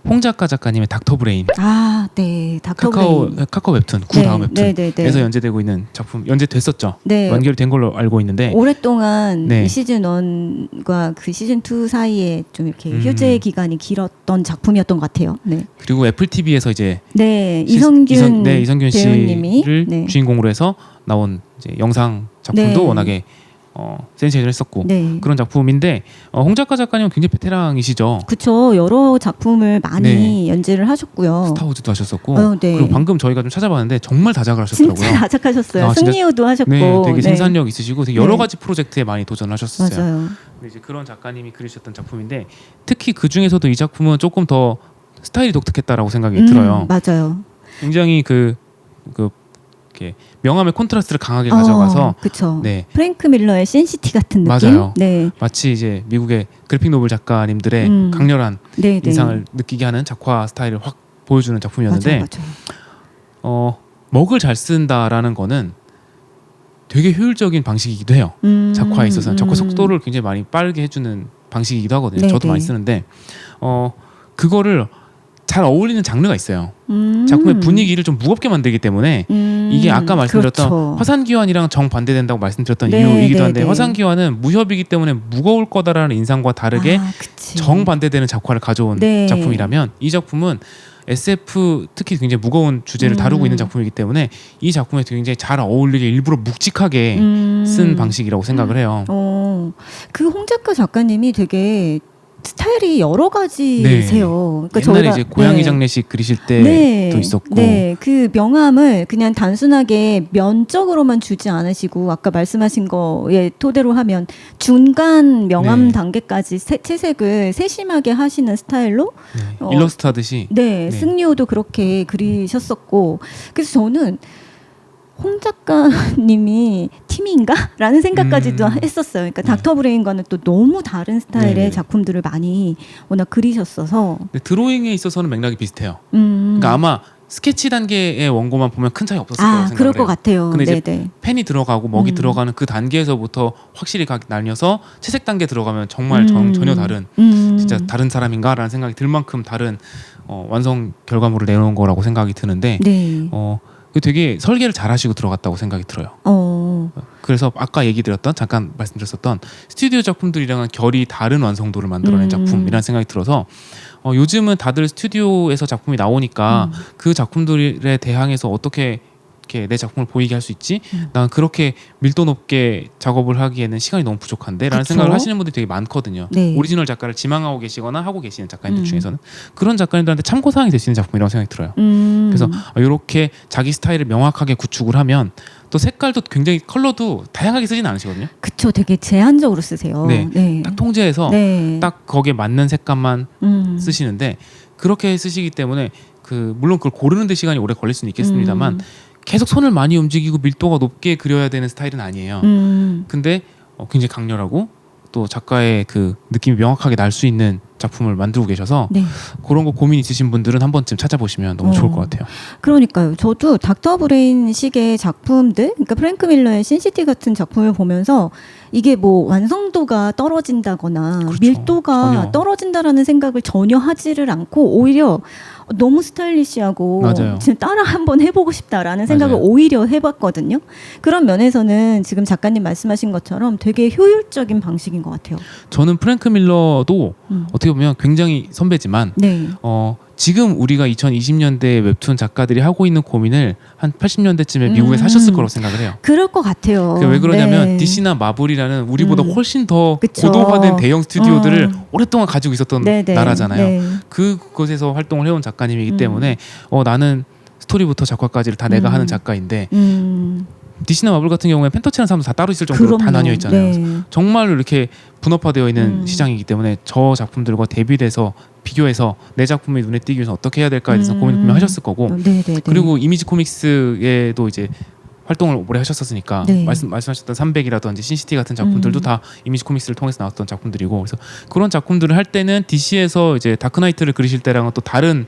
홍 작가님의 닥터 브레인 아, 네. 카카오 웹툰 구 다음 웹툰에서 네. 연재되고 있는 작품 연재됐었죠. 네. 완결이 된 걸로 알고 있는데 오랫동안 네. 이 시즌 1과 그 시즌 2 사이에 좀 이렇게 휴재 기간이 길었던 작품이었던 것 같아요. 네. 그리고 애플 TV에서 이제 네, 이성균 배우님이 씨를 네. 주인공으로 해서 나온 이제 영상 작품도 네. 워낙에 센세이션을 했었고 네. 그런 작품인데 홍 작가님은 굉장히 베테랑이시죠. 그쵸. 여러 작품을 많이 네. 연재를 하셨고요. 스타워즈도 하셨었고 네. 그리고 방금 저희가 좀 찾아봤는데 정말 다작을 하셨더라고요. 진짜 다작하셨어요. 아, 진짜? 승리호도 하셨고. 네, 되게 네. 생산력 있으시고 되게 여러 네. 가지 프로젝트에 많이 도전하셨었어요. 맞아요. 근데 이제 그런 작가님이 그리셨던 작품인데 특히 그 중에서도 이 작품은 조금 더 스타일이 독특했다라고 생각이 들어요. 맞아요. 굉장히 이렇게 명암의 콘트라스트를 강하게 가져가서 그쵸. 네. 프랭크 밀러의 신시티 같은 느낌. 맞아요. 네. 마치 이제 미국의 그래픽 노블 작가님들의 강렬한 네, 네. 인상을 느끼게 하는 작화 스타일을 확 보여주는 작품이었는데 맞아요. 먹을 잘 쓴다라는 거는 되게 효율적인 방식이기도 해요. 작화에 있어서는 작화 속도를 굉장히 많이 빠르게 해주는 방식이기도 하거든요. 네, 저도 네. 많이 쓰는데 그거를 잘 어울리는 장르가 있어요. 작품의 분위기를 좀 무겁게 만들기 때문에 이게 아까 말씀드렸던 그렇죠. 화산기환이랑 정반대된다고 말씀드렸던 네, 이유이기도 네, 한데 네. 화산기환은 무협이기 때문에 무거울 거다라는 인상과 다르게 그치. 정반대되는 작화를 가져온 네. 작품이라면 이 작품은 SF 특히 굉장히 무거운 주제를 다루고 있는 작품이기 때문에 이 작품에 굉장히 잘 어울리게 일부러 묵직하게 쓴 방식이라고 생각을 해요. 그 홍 작가님이 되게 스타일이 여러 가지세요. 그러니까 옛날에 저희가, 이제 고양이 네. 장례식 그리실 때도 네. 있었고 네, 그 명암을 그냥 단순하게 면적으로만 주지 않으시고 아까 말씀하신 거에 토대로 하면 중간 명암 네. 단계까지 채색을 세심하게 하시는 스타일로 네. 일러스트 하듯이 네, 네. 승리호도 그렇게 그리셨었고 그래서 저는 홍 작가님이 팀인가라는 생각까지도 했었어요. 그러니까 닥터 브레인과는 또 너무 다른 스타일의 네. 작품들을 많이 워낙 그리셨어서 근데 드로잉에 있어서는 맥락이 비슷해요. 그러니까 아마 스케치 단계의 원고만 보면 큰 차이 없었을 거라고 생각을 그럴 해요. 것 같아요. 근데 이제 네네. 펜이 들어가고 먹이 들어가는 그 단계에서부터 확실히 나뉘어서 채색 단계 들어가면 정말 전혀 다른 진짜 다른 사람인가라는 생각이 들 만큼 다른 완성 결과물을 내놓은 거라고 생각이 드는데 네. 되게 설계를 잘 하시고 들어갔다고 생각이 들어요. 그래서 아까 얘기 드렸던 잠깐 말씀드렸었던 스튜디오 작품들이랑은 결이 다른 완성도를 만들어낸 작품이라는 생각이 들어서 요즘은 다들 스튜디오에서 작품이 나오니까 그 작품들에 대항해서 어떻게 이렇게 내 작품을 보이게 할 수 있지? 난 그렇게 밀도 높게 작업을 하기에는 시간이 너무 부족한데 라는 그쵸? 생각을 하시는 분들이 되게 많거든요. 네. 오리지널 작가를 지망하고 계시거나 하고 계시는 작가님들 중에서는 그런 작가님들한테 참고사항이 될 수 있는 작품이라고 생각이 들어요. 그래서 이렇게 자기 스타일을 명확하게 구축을 하면 또 색깔도 굉장히 컬러도 다양하게 쓰지는 않으시거든요. 그쵸. 되게 제한적으로 쓰세요. 네. 네. 딱 통제해서 네. 딱 거기에 맞는 색감만 쓰시는데 그렇게 쓰시기 때문에 물론 그걸 고르는 데 시간이 오래 걸릴 수는 있겠습니다만 계속 손을 많이 움직이고 밀도가 높게 그려야 되는 스타일은 아니에요. 근데 굉장히 강렬하고 또 작가의 그 느낌이 명확하게 날 수 있는 작품을 만들고 계셔서 네. 그런 거 고민 있으신 분들은 한 번쯤 찾아보시면 너무 좋을 것 같아요. 그러니까요. 저도 닥터 브레인 식의 작품들, 그러니까 프랭크 밀러의 신시티 같은 작품을 보면서 이게 뭐 완성도가 떨어진다거나 그렇죠. 밀도가 전혀. 떨어진다라는 생각을 전혀 하지를 않고 오히려 너무 스타일리시하고 맞아요. 진짜 따라 한번 해보고 싶다라는 생각을 맞아요. 오히려 해봤거든요. 그런 면에서는 지금 작가님 말씀하신 것처럼 되게 효율적인 방식인 것 같아요. 저는 프랭크 밀러도 어떻게 보면 굉장히 선배지만 네. 지금 우리가 2020년대 웹툰 작가들이 하고 있는 고민을 한 80년대쯤에 미국에서 하셨을 거라고 생각을 해요. 그럴 것 같아요. 왜 그러냐면 네. DC나 마블이라는 우리보다 훨씬 더 그쵸. 고도화된 대형 스튜디오들을 오랫동안 가지고 있었던 네네. 나라잖아요. 네. 그곳에서 활동을 해온 작가님이기 때문에 나는 스토리부터 작화까지를 다 내가 하는 작가인데 DC나 마블 같은 경우에 펜터치라는 사람도 다 따로 있을 정도로 다 그럼요. 나뉘어 있잖아요. 네. 정말로 이렇게 분업화되어 있는 시장이기 때문에 저 작품들과 대비돼서 비교해서 내 작품이 눈에 띄기 위해서 어떻게 해야 될까에 대해서 고민을 분명 하셨을 거고 네네네. 그리고 이미지 코믹스에도 이제 활동을 오래 하셨었으니까 네. 말씀하셨던 300이라든지 신시티 같은 작품들도 다 이미지 코믹스를 통해서 나왔던 작품들이고 그래서 그런 작품들을 할 때는 DC에서 이제 다크나이트를 그리실 때랑은 또 다른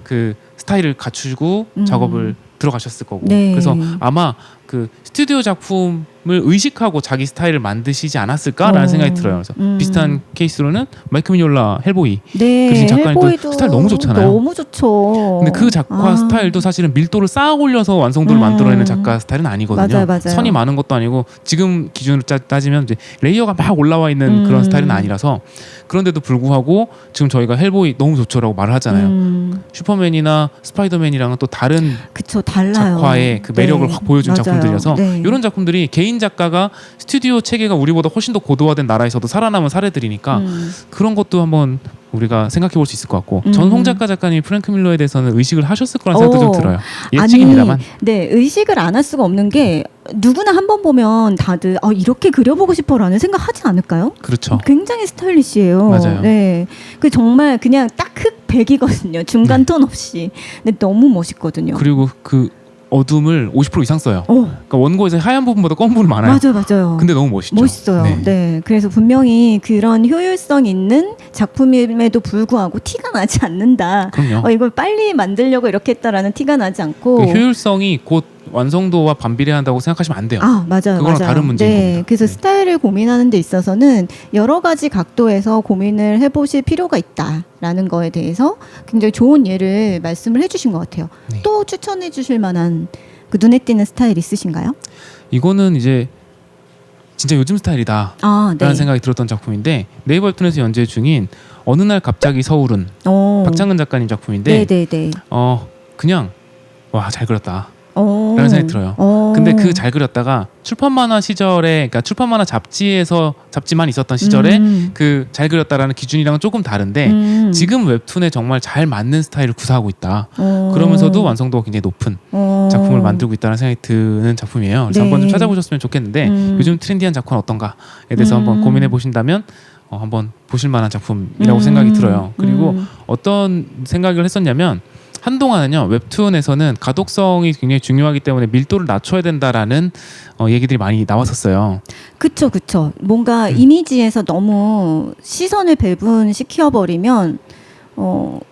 그 스타일을 갖추고 작업을 들어가셨을 거고 네. 그래서 아마 그 스튜디오 작품을 의식하고 자기 스타일을 만드시지 않았을까라는 생각이 들어요. 그래서 비슷한 케이스로는 마이크 미뇨라 헬보이 네, 그리신 작가님 또 헬보이도 스타일 너무 좋잖아요. 너무 좋죠. 근데 그 작화 스타일도 사실은 밀도를 쌓아 올려서 완성도를 만들어내는 작가 스타일은 아니거든요. 맞아요. 선이 많은 것도 아니고 지금 기준으로 따지면 이제 레이어가 막 올라와 있는 그런 스타일은 아니라서 그런데도 불구하고 지금 저희가 헬보이 너무 좋죠라고 말을 하잖아요. 슈퍼맨이나 스파이더맨이랑은 또 다른 그쵸, 달라요. 작화의 그 매력을 네, 확 보여준 맞아요. 작품들이어서 네. 이런 작품들이 개인 작가가 스튜디오 체계가 우리보다 훨씬 더 고도화된 나라에서도 살아남은 사례들이니까 그런 것도 한번 우리가 생각해 볼 수 있을 것 같고 전홍 작가님이 프랭크 밀러에 대해서는 의식을 하셨을 거라는 생각도 좀 들어요. 예측입니다만. 아니, 네, 의식을 안 할 수가 없는 게 누구나 한 번 보면 다들 이렇게 그려보고 싶어라는 생각하지 않을까요? 그렇죠. 굉장히 스타일리시해요. 맞아요. 네, 그 정말 그냥 딱 흑백이거든요. 중간 톤 없이. 근데 너무 멋있거든요. 그리고 그 어둠을 50% 이상 써요. 그러니까 원고에서 하얀 부분보다 검은 부분이 많아요. 맞아요. 근데 너무 멋있죠. 멋있어요. 네. 그래서 분명히 그런 효율성 있는 작품임에도 불구하고 티가 나지 않는다. 그럼요. 이걸 빨리 만들려고 이렇게 했다라는 티가 나지 않고. 그 효율성이 곧 완성도와 반비례한다고 생각하시면 안 돼요. 맞아요. 그거랑 다른 문제인 네, 겁니다. 그래서 네. 스타일을 고민하는 데 있어서는 여러 가지 각도에서 고민을 해보실 필요가 있다라는 거에 대해서 굉장히 좋은 예를 말씀을 해주신 것 같아요. 네. 또 추천해 주실 만한 그 눈에 띄는 스타일 있으신가요? 이거는 이제 진짜 요즘 스타일이다 라는 생각이 들었던 작품인데 네이버 웹툰에서 연재 중인 어느 날 갑자기 서울은 박창근 작가님 작품인데 네네네. 그냥 와 잘 그렸다 라는 생각이 들어요. 근데 그 잘 그렸다가 출판 만화 시절에, 그러니까 출판 만화 잡지만 있었던 시절에 그 잘 그렸다라는 기준이랑은 조금 다른데 지금 웹툰에 정말 잘 맞는 스타일을 구사하고 있다. 그러면서도 완성도가 굉장히 높은 작품을 만들고 있다는 생각이 드는 작품이에요. 그래서 네. 한번 좀 찾아보셨으면 좋겠는데 요즘 트렌디한 작품은 어떤가에 대해서 한번 고민해 보신다면 한번 보실 만한 작품이라고 생각이 들어요. 그리고 어떤 생각을 했었냐면 한동안은요 웹툰에서는 가독성이 굉장히 중요하기 때문에 밀도를 낮춰야 된다라는 얘기들이 많이 나왔었어요. 그쵸. 뭔가 이미지에서 너무 시선을 배분시켜버리면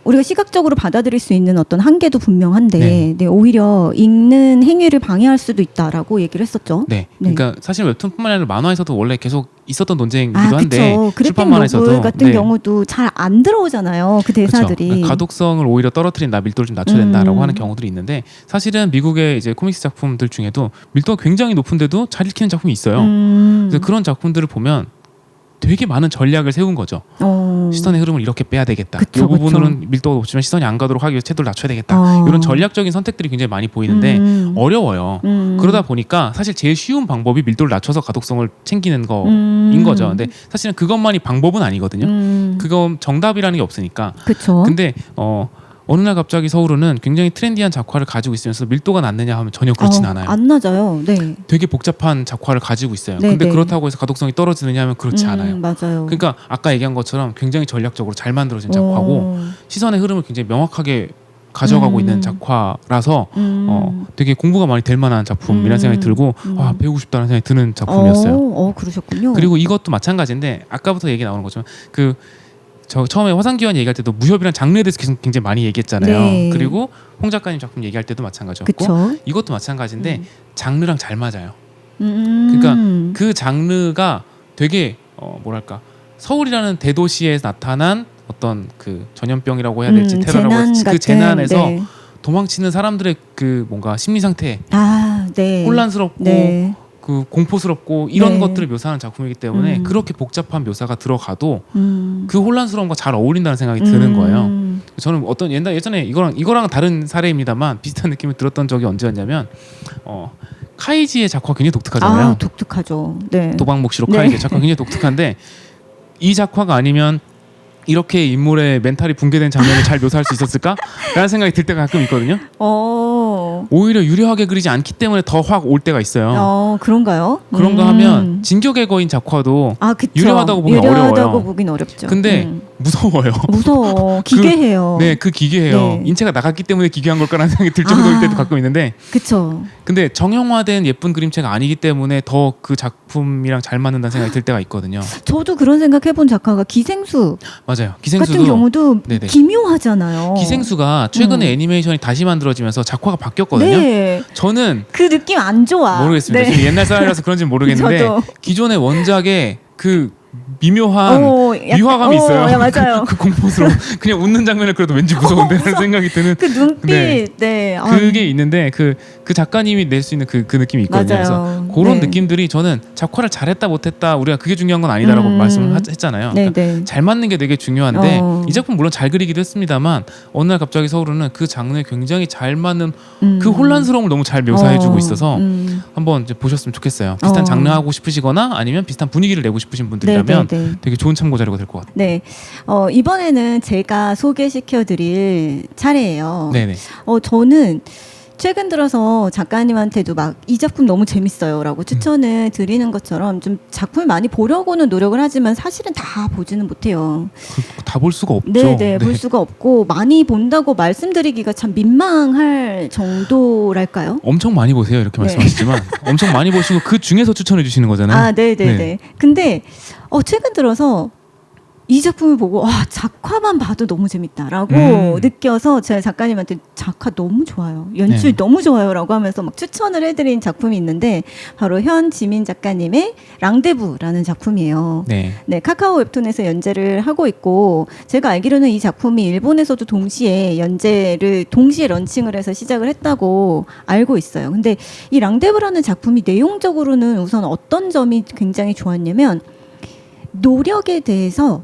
우리가 시각적으로 받아들일 수 있는 어떤 한계도 분명한데 네, 오히려 읽는 행위를 방해할 수도 있다라고 얘기를 했었죠. 네. 그러니까 사실 웹툰뿐만 아니라 만화에서도 원래 계속 있었던 논쟁이기도 한데 그래픽 출판 만화에서도 노블 같은 경우도 잘 안 들어오잖아요. 그 대사들이. 그러니까 가독성을 오히려 떨어뜨린다, 밀도를 좀 낮춰야 된다라고 하는 경우들이 있는데 사실은 미국의 이제 코믹스 작품들 중에도 밀도가 굉장히 높은데도 잘 읽히는 작품이 있어요. 그래서 그런 작품들을 보면 되게 많은 전략을 세운 거죠. 시선의 흐름을 이렇게 빼야 되겠다. 이 부분은 밀도가 높지만 시선이 안 가도록 하기 위해서 채도를 낮춰야 되겠다. 이런 전략적인 선택들이 굉장히 많이 보이는데 어려워요. 그러다 보니까 사실 제일 쉬운 방법이 밀도를 낮춰서 가독성을 챙기는 거인 거죠. 근데 사실은 그것만이 방법은 아니거든요. 그건 정답이라는 게 없으니까. 그쵸. 근데 어느 날 갑자기 서울은 굉장히 트렌디한 작화를 가지고 있으면서 밀도가 낮느냐 하면 전혀 그렇진 않아요. 안 낮아요. 네. 되게 복잡한 작화를 가지고 있어요. 네, 근데 네. 그렇다고 해서 가독성이 떨어지느냐 하면 그렇지 않아요. 맞아요. 그러니까 아까 얘기한 것처럼 굉장히 전략적으로 잘 만들어진 작화고 시선의 흐름을 굉장히 명확하게 가져가고 있는 작화라서 되게 공부가 많이 될 만한 작품이라는 생각이 들고 배우고 싶다는 생각이 드는 작품이었어요. 그러셨군요. 그리고 이것도 마찬가지인데 아까부터 얘기 나오는 것처럼 저 처음에 화상기원 얘기할 때도 무협이란 장르에 대해서 굉장히 많이 얘기했잖아요. 네. 그리고 홍 작가님 작품 얘기할 때도 마찬가지였고 그쵸. 이것도 마찬가지인데 장르랑 잘 맞아요. 그러니까 그 장르가 되게 뭐랄까 서울이라는 대도시에 나타난 어떤 그 전염병이라고 해야 될지 테러라고 해야 될지 그 재난에서 도망치는 사람들의 그 뭔가 심리 상태 네. 혼란스럽고 네. 그 공포스럽고 이런 네. 것들을 묘사하는 작품이기 때문에 그렇게 복잡한 묘사가 들어가도 그 혼란스러움과 잘 어울린다는 생각이 드는 거예요. 저는 어떤 예전에 이거랑 다른 사례입니다만 비슷한 느낌을 들었던 적이 언제였냐면 카이지의 작화 굉장히 독특하잖아요. 독특하죠. 네. 도박목시로 카이지의 작화 굉장히 독특한데 이 작화가 아니면 이렇게 인물의 멘탈이 붕괴된 장면을 잘 묘사할 수 있었을까? 라는 생각이 들 때가 가끔 있거든요. 오히려 유려하게 그리지 않기 때문에 더 확 올 때가 있어요. 그런가요? 그런가 하면 진격의 거인 작화도 그쵸. 유려하다고 보긴 어려워요. 보긴 어렵죠. 근데 무서워요. 무서워. 기괴해요. 네, 그 기괴해요. 네. 인체가 나갔기 때문에 기괴한 걸까라는 생각이 들 정도일 때도 가끔 있는데, 그쵸. 근데 정형화된 예쁜 그림체가 아니기 때문에 더 그 작품이랑 잘 맞는다는 생각이 들 때가 있거든요. 저도 그런 생각 해본 작가가 기생수 맞아요. 같은 기생수도 경우도 네네. 기묘하잖아요. 기생수가 최근에 애니메이션이 다시 만들어지면서 작화가 바뀌었거든요. 네. 저는 그 느낌 안 좋아. 모르겠습니다. 네. 지금 옛날 사람이라서 그런지는 모르겠는데 저도. 기존의 원작에 그 미묘한 미화감이 있어요. 야, 맞아요. 그 공포스러운 그냥 웃는 장면을 그래도 왠지 무서운데 라는 생각이 드는 그 눈빛, 네. 네. 아, 그게 있는데 그 작가님이 낼 수 있는 그 느낌이 있거든요. 맞아요. 그래서 그런 네. 느낌들이 저는 작화를 잘했다 못했다 우리가 그게 중요한 건 아니다라고 말씀을 했잖아요. 네, 그러니까 네. 잘 맞는 게 되게 중요한데 어. 이 작품 물론 잘 그리기도 했습니다만 어느 날 갑자기 서울은 그 장르에 굉장히 잘 맞는 그 혼란스러움을 너무 잘 묘사해주고 있어서 한번 이제 보셨으면 좋겠어요. 비슷한 장르 하고 싶으시거나 아니면 비슷한 분위기를 내고 싶으신 분들이라면 네, 네, 네. 되게 좋은 참고 자료가 될 것 같아요. 네. 이번에는 제가 소개시켜드릴 차례예요. 네네. 저는 최근 들어서 작가님한테도 막 이 작품 너무 재밌어요라고 추천을 드리는 것처럼 좀 작품을 많이 보려고는 노력을 하지만 사실은 다 보지는 못해요. 다 볼 수가 없죠. 네, 볼 수가 없고 많이 본다고 말씀드리기가 참 민망할 정도랄까요? 엄청 많이 보세요. 이렇게 네. 말씀하시지만 엄청 많이 보시고 그 중에서 추천해 주시는 거잖아요. 아, 네. 근데 최근 들어서 이 작품을 보고 작화만 봐도 너무 재밌다라고 느껴서 제가 작가님한테 작화 너무 좋아요. 연출 네. 너무 좋아요라고 하면서 막 추천을 해드린 작품이 있는데 바로 현지민 작가님의 랑데부라는 작품이에요. 네. 네, 카카오 웹툰에서 연재를 하고 있고 제가 알기로는 이 작품이 일본에서도 동시에 런칭을 해서 시작을 했다고 알고 있어요. 근데 이 랑데부라는 작품이 내용적으로는 우선 어떤 점이 굉장히 좋았냐면 노력에 대해서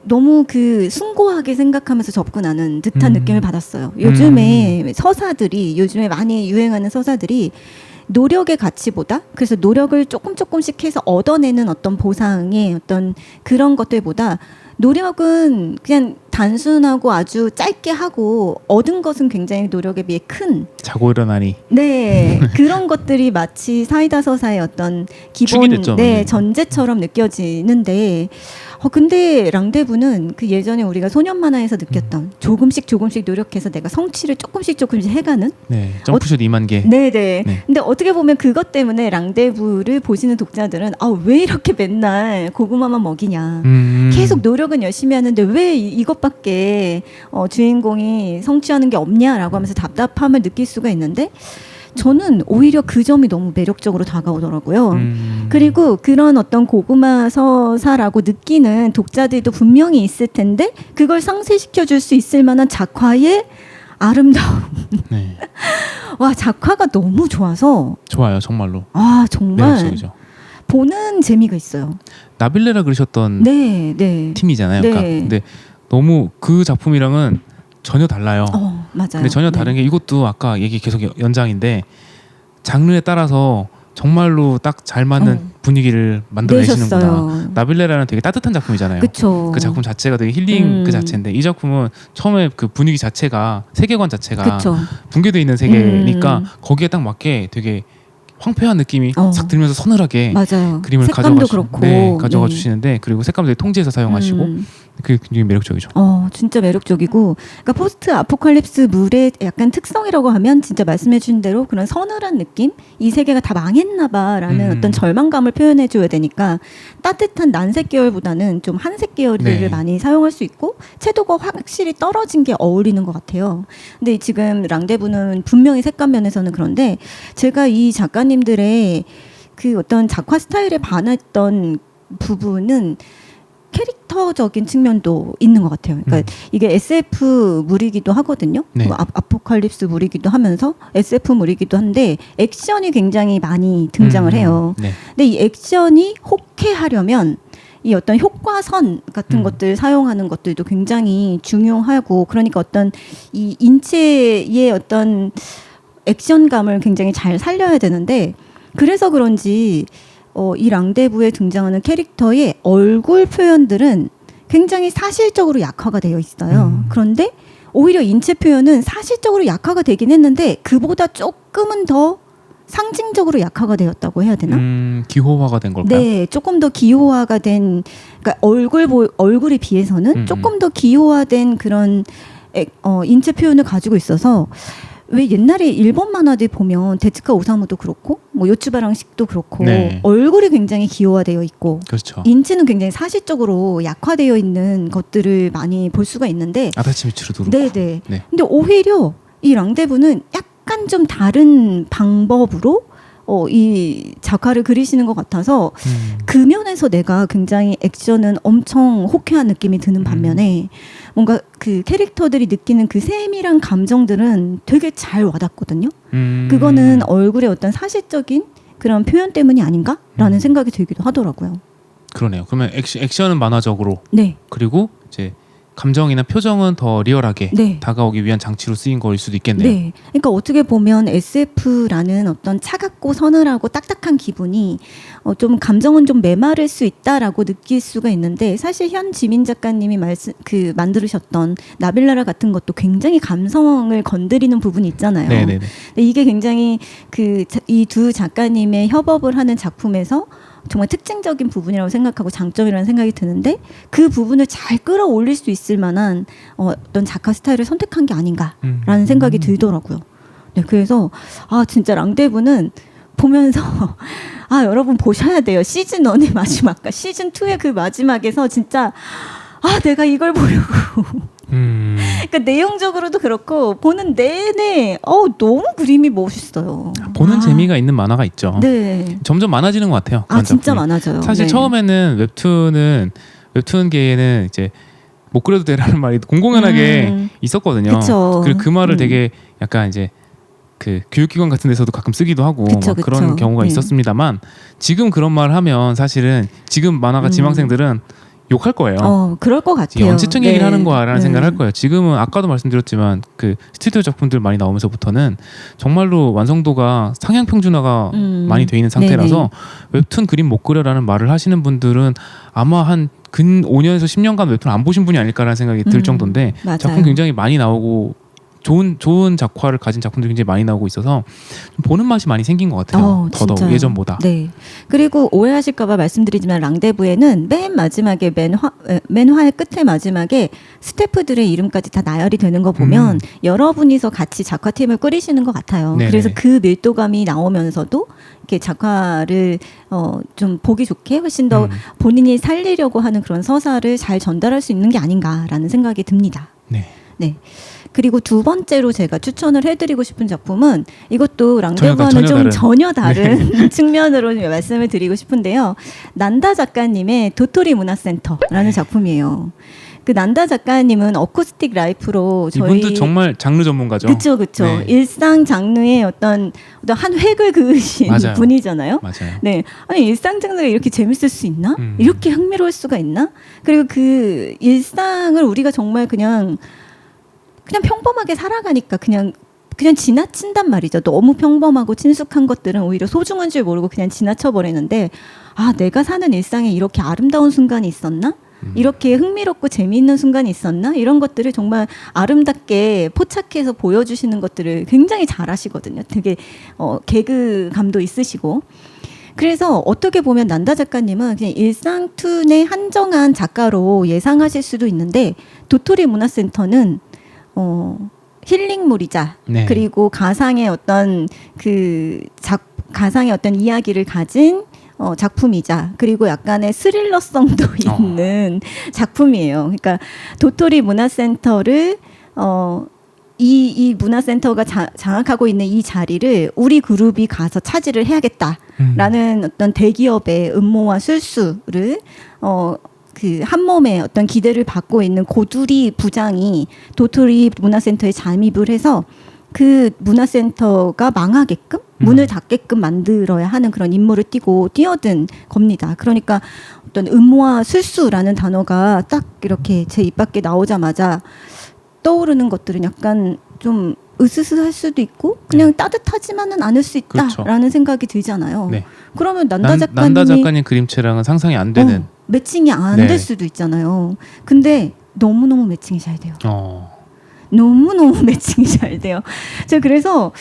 너무 그 숭고하게 생각하면서 접근하는 듯한 느낌을 받았어요. 요즘에 요즘에 많이 유행하는 서사들이 노력의 가치보다 그래서 노력을 조금씩 해서 얻어내는 어떤 보상의 어떤 그런 것들보다 노력은 그냥 단순하고 아주 짧게 하고 얻은 것은 굉장히 노력에 비해 큰 자고 일어나니. 네 그런 것들이 마치 사이다 서사의 어떤 기본 축이 됐죠, 완전히. 전제처럼 느껴지는데 근데 랑데부는 그 예전에 우리가 소년 만화에서 느꼈던 조금씩 노력해서 내가 성취를 조금씩 해가는 네. 점프슛 2만 개. 네네. 네. 근데 어떻게 보면 그것 때문에 랑데부를 보시는 독자들은 왜 이렇게 맨날 고구마만 먹이냐. 계속 노력은 열심히 하는데 왜 이것밖에 주인공이 성취하는 게 없냐라고 하면서 답답함을 느낄 수가 있는데 저는 오히려 그 점이 너무 매력적으로 다가오더라고요. 그리고 그런 어떤 고구마 서사라고 느끼는 독자들도 분명히 있을 텐데 그걸 상쇄시켜 줄 수 있을 만한 작화의 아름다움. 네. 와, 작화가 너무 좋아서 좋아요, 정말로. 정말 매력적이죠. 보는 재미가 있어요. 나빌레라 그리셨던 네. 팀이잖아요. 네. 그러니까. 근데 너무 그 작품이랑은 전혀 달라요. 맞아요. 근데 전혀 다른 게 이것도 아까 얘기 계속 연장인데 장르에 따라서 정말로 딱 잘 맞는 분위기를 만들어내시는구나. 내셨어요. 나빌레라는 되게 따뜻한 작품이잖아요. 그쵸. 그 작품 자체가 되게 힐링 그 자체인데 이 작품은 처음에 그 분위기 자체가 세계관 자체가 그쵸. 붕괴되어 있는 세계니까 거기에 딱 맞게 되게 황폐한 느낌이 싹 들면서 서늘하게 맞아요. 그림을 색감도 그렇고. 가져가 주시는데 그리고 색감도 되게 통제해서 사용하시고 그게 굉장히 매력적이죠. 진짜 매력적이고 그러니까 포스트 아포칼립스 물의 약간 특성이라고 하면 진짜 말씀해 주신 대로 그런 서늘한 느낌? 이 세계가 다 망했나 봐라는 어떤 절망감을 표현해 줘야 되니까 따뜻한 난색 계열보다는 좀 한색 계열들을 네. 많이 사용할 수 있고 채도가 확실히 떨어진 게 어울리는 것 같아요. 근데 지금 랑데부는 분명히 색감 면에서는 그런데 제가 이 작가님들의 그 어떤 작화 스타일에 반했던 부분은 캐릭터적인 측면도 있는 것 같아요. 그러니까 이게 SF물이기도 하거든요. 네. 아포칼립스물이기도 하면서 SF물이기도 한데 액션이 굉장히 많이 등장을 해요. 네. 근데 이 액션이 호쾌하려면 이 어떤 효과선 같은 것들 사용하는 것들도 굉장히 중요하고 그러니까 어떤 이 인체의 어떤 액션감을 굉장히 잘 살려야 되는데 그래서 그런지 이 랑데부에 등장하는 캐릭터의 얼굴 표현들은 굉장히 사실적으로 약화가 되어 있어요. 그런데 오히려 인체 표현은 사실적으로 약화가 되긴 했는데 그보다 조금은 더 상징적으로 약화가 되었다고 해야 되나? 기호화가 된 걸까요? 네, 조금 더 기호화가 된 그러니까 얼굴에 비해서는 조금 더 기호화된 그런 인체 표현을 가지고 있어서 왜 옛날에 일본 만화들 보면 데츠카 오사무도 그렇고 뭐 요츠바랑식도 그렇고 네. 얼굴이 굉장히 기호화되어 있고 그렇죠. 인체는 굉장히 사실적으로 약화되어 있는 것들을 많이 볼 수가 있는데 아다치 미츠루도 그렇고. 네네. 네. 근데 오히려 이 랑데부는 약간 좀 다른 방법으로 이 작화를 그리시는 것 같아서 그 면에서 내가 굉장히 액션은 엄청 호쾌한 느낌이 드는 반면에 뭔가 그 캐릭터들이 느끼는 그 세밀한 감정들은 되게 잘 와닿거든요. 그거는 얼굴의 어떤 사실적인 그런 표현 때문이 아닌가라는 생각이 들기도 하더라고요. 그러네요. 그러면 액션은 만화적으로 네. 그리고 이제 감정이나 표정은 더 리얼하게 네. 다가오기 위한 장치로 쓰인 거일 수도 있겠네요. 네. 그러니까 어떻게 보면 SF라는 어떤 차갑고 서늘하고 딱딱한 기분이 좀 감정은 좀 메마를 수 있다라고 느낄 수가 있는데 사실 현지민 작가님이 만들으셨던 나빌라라 같은 것도 굉장히 감성을 건드리는 부분이 있잖아요. 네네네. 근데 이게 굉장히 이 두 작가님의 협업을 하는 작품에서 정말 특징적인 부분이라고 생각하고 장점이라는 생각이 드는데 그 부분을 잘 끌어올릴 수 있을 만한 어떤 작가 스타일을 선택한 게 아닌가라는 생각이 들더라고요. 네, 그래서 진짜 랑데부는 보면서 여러분 보셔야 돼요. 시즌 1의 마지막과 시즌 2의 그 마지막에서 진짜 내가 이걸 보려고 그러니까 내용적으로도 그렇고 보는 내내 너무 그림이 멋있어요. 보는 재미가 있는 만화가 있죠. 네. 점점 많아지는 것 같아요. 그런 진짜 작품이. 많아져요. 사실 네. 처음에는 웹툰계에는 이제 못 그려도 되라는 말이 공공연하게 있었거든요. 그쵸. 그리고 그 말을 되게 약간 이제 그 교육기관 같은 데서도 가끔 쓰기도 하고 그쵸. 그런 경우가 네. 있었습니다만 지금 그런 말을 하면 사실은 지금 만화가 지망생들은 욕할 거예요. 그럴 것 같아요. 연체적 얘기를 하는 거야라는 네. 생각을 할 거예요. 지금은 아까도 말씀드렸지만 그 스튜디오 작품들 많이 나오면서부터는 정말로 완성도가 상향 평준화가 많이 돼 있는 상태라서 네네. 웹툰 그림 못 그려라는 말을 하시는 분들은 아마 한 근 5년에서 10년간 웹툰 안 보신 분이 아닐까라는 생각이 들 정도인데 맞아요. 작품 굉장히 많이 나오고 좋은 작화를 가진 작품들이 굉장히 많이 나오고 있어서 좀 보는 맛이 많이 생긴 것 같아요. 더더욱 진짜요. 예전보다. 네. 그리고 오해하실까봐 말씀드리지만 랑데부에는 맨 마지막에 맨화의 끝에 마지막에 스태프들의 이름까지 다 나열이 되는 거 보면 여러분이서 같이 작화팀을 꾸리시는 것 같아요. 네네. 그래서 그 밀도감이 나오면서도 이렇게 작화를 좀 보기 좋게 훨씬 더 본인이 살리려고 하는 그런 서사를 잘 전달할 수 있는 게 아닌가라는 생각이 듭니다. 네. 네. 그리고 두 번째로 제가 추천을 해드리고 싶은 작품은 이것도 랑데부와는 좀 전혀 다른 측면으로 말씀을 드리고 싶은데요. 난다 작가님의 도토리 문화센터라는 작품이에요. 그 난다 작가님은 어쿠스틱 라이프로 이분도 정말 장르 전문가죠. 그렇죠. 네. 일상 장르의 어떤 한 획을 그으신 맞아요. 분이잖아요. 맞아요. 네, 아니 일상 장르가 이렇게 재밌을 수 있나? 이렇게 흥미로울 수가 있나? 그리고 그 일상을 우리가 정말 그냥 평범하게 살아가니까 그냥 지나친단 말이죠. 너무 평범하고 친숙한 것들은 오히려 소중한 줄 모르고 그냥 지나쳐 버리는데 내가 사는 일상에 이렇게 아름다운 순간이 있었나? 이렇게 흥미롭고 재미있는 순간이 있었나? 이런 것들을 정말 아름답게 포착해서 보여주시는 것들을 굉장히 잘하시거든요. 되게 개그감도 있으시고. 그래서 어떻게 보면 난다 작가님은 그냥 일상툰의 한정한 작가로 예상하실 수도 있는데 도토리 문화센터는 힐링물이자 네. 그리고 가상의 어떤 가상의 어떤 이야기를 가진 작품이자 그리고 약간의 스릴러성도 있는 작품이에요. 그러니까 도토리 문화센터를 이 문화센터가 장악하고 있는 이 자리를 우리 그룹이 가서 차지를 해야겠다라는 어떤 대기업의 음모와 술수를 그 한몸에 어떤 기대를 받고 있는 고두리 부장이 도토리 문화센터에 잠입을 해서 그 문화센터가 망하게끔 문을 닫게끔 만들어야 하는 그런 임무를 띠고 뛰어든 겁니다. 그러니까 어떤 음모와 술수라는 단어가 딱 이렇게 제 입 밖에 나오자마자 떠오르는 것들은 약간 좀 으스스할 수도 있고 그냥 따뜻하지만은 않을 수 있다라는 그렇죠. 생각이 들잖아요. 네. 그러면 난다 작가님 그림체랑은 상상이 안 되는 매칭이 안 될 수도 있잖아요. 근데 너무너무 매칭이 잘 돼요. 너무너무 매칭이 잘 돼요. 제가 그래서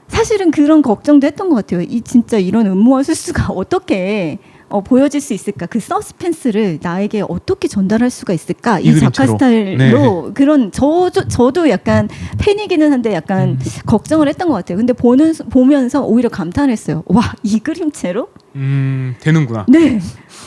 사실은 그런 걱정도 했던 것 같아요. 진짜 이런 음모와 술수가 어떻게 보여질 수 있을까? 그 서스펜스를 나에게 어떻게 전달할 수가 있을까? 이 이 작가 그림체로. 스타일로 그런 저도 약간 팬이기는 한데 약간 걱정을 했던 것 같아요. 근데 보면서 오히려 감탄했어요. 와, 이 그림체로? 되는구나. 네.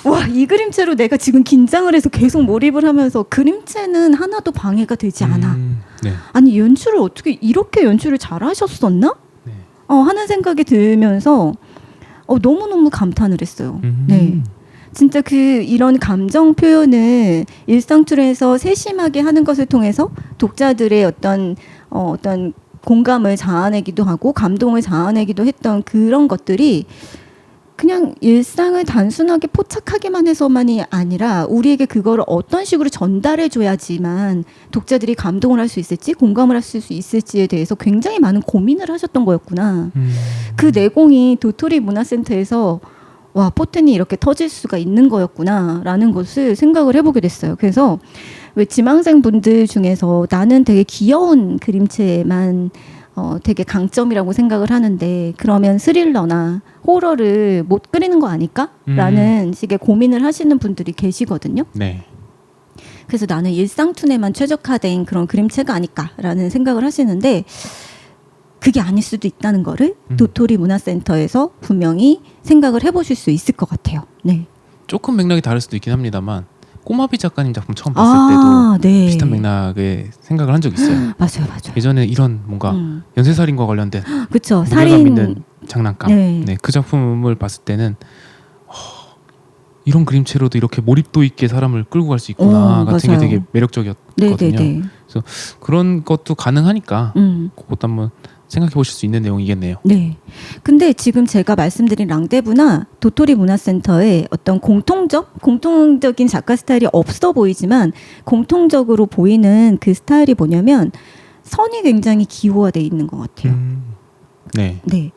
와, 이 그림체로 내가 지금 긴장을 해서 계속 몰입을 하면서 그림체는 하나도 방해가 되지 않아. 네. 아니, 연출을 어떻게 이렇게 연출을 잘하셨었나? 네. 하는 생각이 들면서 너무너무 감탄을 했어요. 네. 진짜 이런 감정 표현을 일상툴에서 세심하게 하는 것을 통해서 독자들의 어떤 공감을 자아내기도 하고 감동을 자아내기도 했던 그런 것들이 그냥 일상을 단순하게 포착하기만 해서만이 아니라 우리에게 그거를 어떤 식으로 전달해 줘야지만 독자들이 감동을 할 수 있을지 공감을 할 수 있을지에 대해서 굉장히 많은 고민을 하셨던 거였구나. 그 내공이 도토리 문화센터에서 와, 포텐이 이렇게 터질 수가 있는 거였구나라는 것을 생각을 해보게 됐어요. 그래서 왜 지망생 분들 중에서 나는 되게 귀여운 그림체만 되게 강점이라고 생각을 하는데 그러면 스릴러나 호러를 못 그리는 거 아닐까? 라는 식의 고민을 하시는 분들이 계시거든요. 네. 그래서 나는 일상툰에만 최적화된 그런 그림체가 아닐까라는 생각을 하시는데 그게 아닐 수도 있다는 거를 도토리 문화센터에서 분명히 생각을 해보실 수 있을 것 같아요. 네. 조금 맥락이 다를 수도 있긴 합니다만 꼬마비 작가님 작품 처음 봤을 때도 네. 비슷한 맥락의 생각을 한 적이 있어요. 맞아요. 예전에 이런 뭔가 연쇄살인과 관련된 그렇죠. 무게감 살인 있는 장난감. 네. 네, 그 작품을 봤을 때는 이런 그림체로도 이렇게 몰입도 있게 사람을 끌고 갈 수 있구나 같은 맞아요. 게 되게 매력적이었거든요. 네네네. 그래서 그런 것도 가능하니까 그것도 한번 생각해 보실 수 있는 내용이겠네요. 네. 근데 지금 제가 말씀드린 랑데부나 도토리 문화센터의 어떤 공통적인 작가 스타일이 없어 보이지만 공통적으로 보이는 그 스타일이 뭐냐면 선이 굉장히 기호화되어 있는 것 같아요. 네. 네.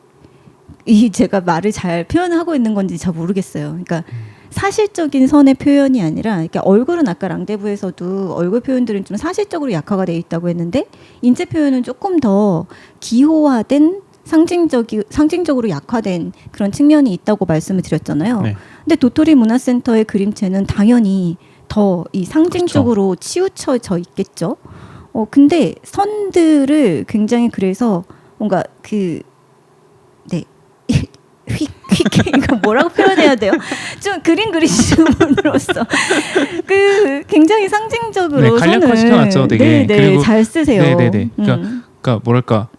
이 제가 말을 잘 표현하고 있는 건지 잘 모르겠어요. 그러니까 사실적인 선의 표현이 아니라 그러니까 얼굴은 아까 랑데부에서도 얼굴 표현들은 좀 사실적으로 약화가 되어 있다고 했는데 인체 표현은 조금 더 기호화된 상징적으로 약화된 그런 측면이 있다고 말씀을 드렸잖아요. 네. 근데 도토리 문화센터의 그림체는 당연히 더 이 상징적으로 치우쳐져 있겠죠. 근데 선들을 굉장히 그래서 뭔가 네. 이거 뭐라고 표현해야 돼요? 좀 그림 그리시는 분으로서 굉장히 상징적으로 네, 간략화 시켜놨죠, 되게. 네, 그리고 잘 쓰세요. 네네네. 그러니까 뭐랄까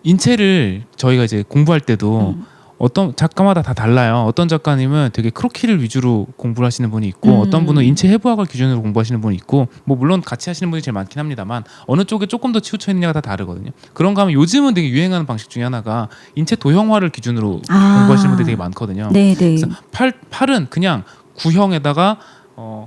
인체를 저희가 이제 공부할 때도 어떤 작가마다 다 달라요. 어떤 작가님은 되게 크로키를 위주로 공부를 하시는 분이 있고 어떤 분은 인체 해부학을 기준으로 공부하시는 분이 있고 뭐 물론 같이 하시는 분이 제일 많긴 합니다만 어느 쪽에 조금 더 치우쳐 있느냐가 다 다르거든요. 그런가 하면 요즘은 되게 유행하는 방식 중에 하나가 인체 도형화를 기준으로 공부하시는 분들이 되게 많거든요. 네네. 그래서 팔은 그냥 구형에다가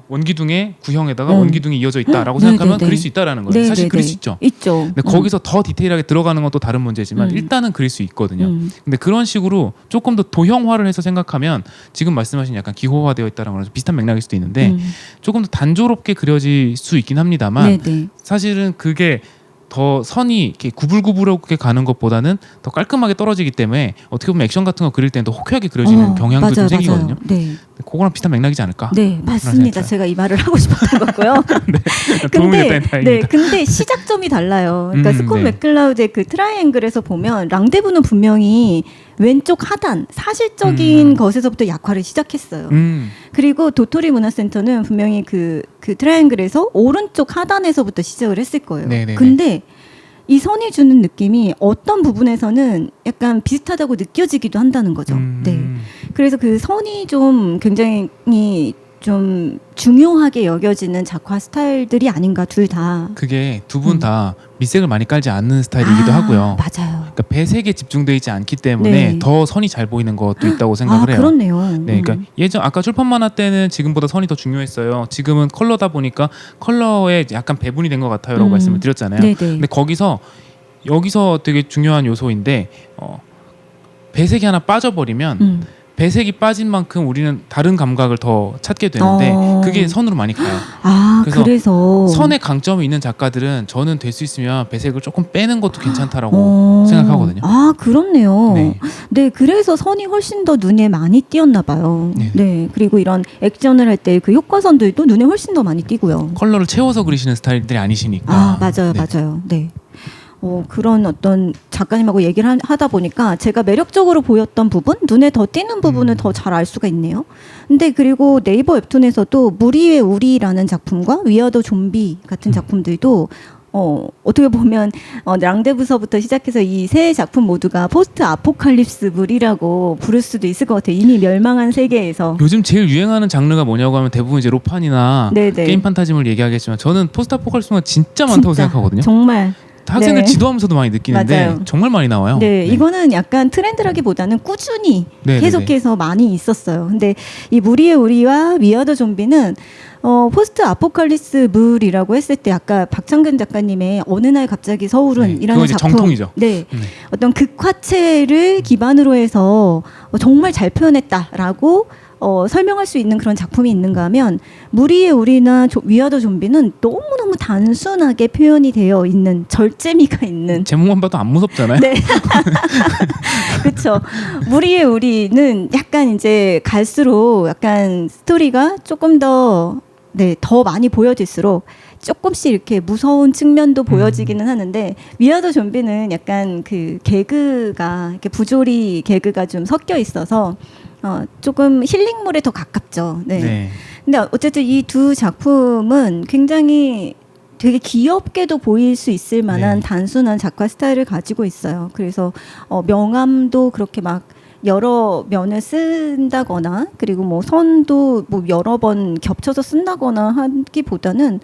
원기둥에 구형에다가 원기둥이 이어져 있다라고 생각하면 그릴 수 있다라는 거예요. 사실 그릴 수 있죠. 있죠. 근데 거기서 더 디테일하게 들어가는 건 또 다른 문제지만 일단은 그릴 수 있거든요. 근데 그런 식으로 조금 더 도형화를 해서 생각하면 지금 말씀하신 약간 기호화되어 있다는 거랑 비슷한 맥락일 수도 있는데 조금 더 단조롭게 그려질 수 있긴 합니다만 사실은 그게 더 선이 이렇게 구불구불하게 가는 것보다는 더 깔끔하게 떨어지기 때문에 어떻게 보면 액션 같은 거 그릴 때는 더 호쾌하게 그려지는 경향도 맞아요, 좀 생기거든요. 맞아요. 네. 그거랑 비슷한 맥락이지 않을까? 네, 맞습니다. 제가 이 말을 하고 싶었던 거고요. 도움이 됐다니 다행입니다. 근데 시작점이 달라요. 그러니까 스콧 네. 맥클라우드의 그 트라이앵글에서 보면 랑데부는 분명히 왼쪽 하단 사실적인 것에서부터 약화를 시작했어요. 그리고 도토리 문화센터는 분명히 그 트라이앵글에서 오른쪽 하단에서부터 시작을 했을 거예요. 네네네. 근데 이 선이 주는 느낌이 어떤 부분에서는 약간 비슷하다고 느껴지기도 한다는 거죠. 네. 그래서 그 선이 좀 굉장히 좀 중요하게 여겨지는 작화 스타일들이 아닌가 둘 다. 그게 두 분 다 밑색을 많이 깔지 않는 스타일이기도 하고요. 맞아요. 그러니까 배색에 집중되어 있지 않기 때문에 네. 더 선이 잘 보이는 것도 있다고 생각을 해요. 그렇네요. 네, 그러니까 예전 아까 출판 만화 때는 지금보다 선이 더 중요했어요. 지금은 컬러다 보니까 컬러에 약간 배분이 된 것 같아요라고 말씀을 드렸잖아요. 네네. 근데 여기서 되게 중요한 요소인데 배색이 하나 빠져버리면 배색이 빠진 만큼 우리는 다른 감각을 더 찾게 되는데 그게 선으로 많이 가요. 아, 그래서 선의 강점이 있는 작가들은 저는 될 수 있으면 배색을 조금 빼는 것도 괜찮다라고 생각하거든요. 아, 그렇네요. 네. 네, 그래서 선이 훨씬 더 눈에 많이 띄었나 봐요. 네. 네, 그리고 이런 액션을 할 때 그 효과선들도 눈에 훨씬 더 많이 띄고요. 컬러를 채워서 그리시는 스타일들이 아니시니까. 아, 맞아요, 네. 맞아요. 네. 그런 어떤 작가님하고 얘기를 하다 보니까 제가 매력적으로 보였던 부분, 눈에 더 띄는 부분을 더 잘 알 수가 있네요. 근데 그리고 네이버 웹툰에서도 무리 위에 우리라는 작품과 위어더 좀비 같은 작품들도 어떻게 보면 랑데부서부터 시작해서 이 세 작품 모두가 포스트 아포칼립스물이라고 부를 수도 있을 것 같아요. 이미 멸망한 세계에서. 요즘 제일 유행하는 장르가 뭐냐고 하면 대부분 이제 로판이나 네네. 게임 판타지물 얘기하겠지만 저는 포스트아포칼립스가 진짜 많다고 진짜, 생각하거든요. 정말. 학생들 네. 지도하면서도 많이 느끼는데 맞아요. 정말 많이 나와요. 네, 이거는 약간 트렌드라기보다는 꾸준히 네, 계속해서 많이 있었어요. 근데 이 무리의 우리와 위어더 좀비는 포스트 아포칼립스물이라고 했을 때 아까 박창근 작가님의 어느 날 갑자기 서울은 네, 이라는 그거 이제 작품, 정통이죠. 네, 네. 어떤 극화체를 기반으로 해서 정말 잘 표현했다라고 설명할 수 있는 그런 작품이 있는가 하면 무리의 우리나 위아더 좀비는 너무너무 단순하게 표현이 되어 있는 절제미가 있는 제목만 봐도 안 무섭잖아요. 네. 그렇죠. 무리의 우리는 약간 이제 갈수록 약간 스토리가 조금 더 더 많이 보여질수록 조금씩 이렇게 무서운 측면도 보여지기는 하는데 위아더 좀비는 약간 그 개그가 이렇게 부조리 개그가 좀 섞여 있어서 조금 힐링물에 더 가깝죠. 네. 네. 근데 어쨌든 이 두 작품은 굉장히 되게 귀엽게도 보일 수 있을 만한 네. 단순한 작화 스타일을 가지고 있어요. 그래서 명암도 그렇게 막 여러 면을 쓴다거나 그리고 뭐 선도 뭐 여러 번 겹쳐서 쓴다거나 하기보다는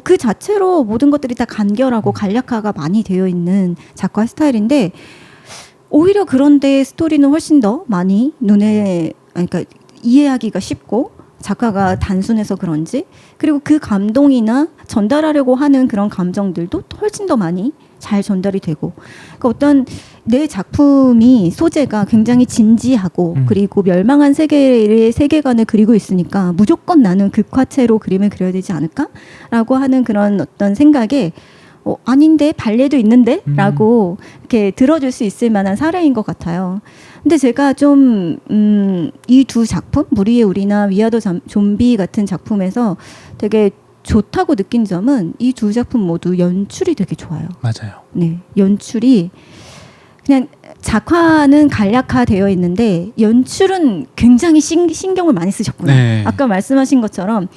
그 자체로 모든 것들이 다 간결하고 간략화가 많이 되어 있는 작화 스타일인데 오히려 그런데 스토리는 훨씬 더 많이 눈에 그러니까 이해하기가 쉽고 작가가 단순해서 그런지 그리고 그 감동이나 전달하려고 하는 그런 감정들도 훨씬 더 많이 잘 전달이 되고 그러니까 어떤 내 작품이 소재가 굉장히 진지하고 그리고 멸망한 세계의 세계관을 그리고 있으니까 무조건 나는 극화체로 그림을 그려야 되지 않을까라고 하는 그런 어떤 생각에 아닌데 발레도 있는데 라고 이렇게 들어줄 수 있을 만한 사례인 것 같아요. 근데 제가 좀 이 두 작품 무리의 우리나 위아더 좀비 같은 작품에서 되게 좋다고 느낀 점은 이 두 작품 모두 연출이 되게 좋아요. 맞아요. 네, 연출이 그냥 작화는 간략화되어 있는데 연출은 굉장히 신경을 많이 쓰셨구나. 네. 아까 말씀하신 것처럼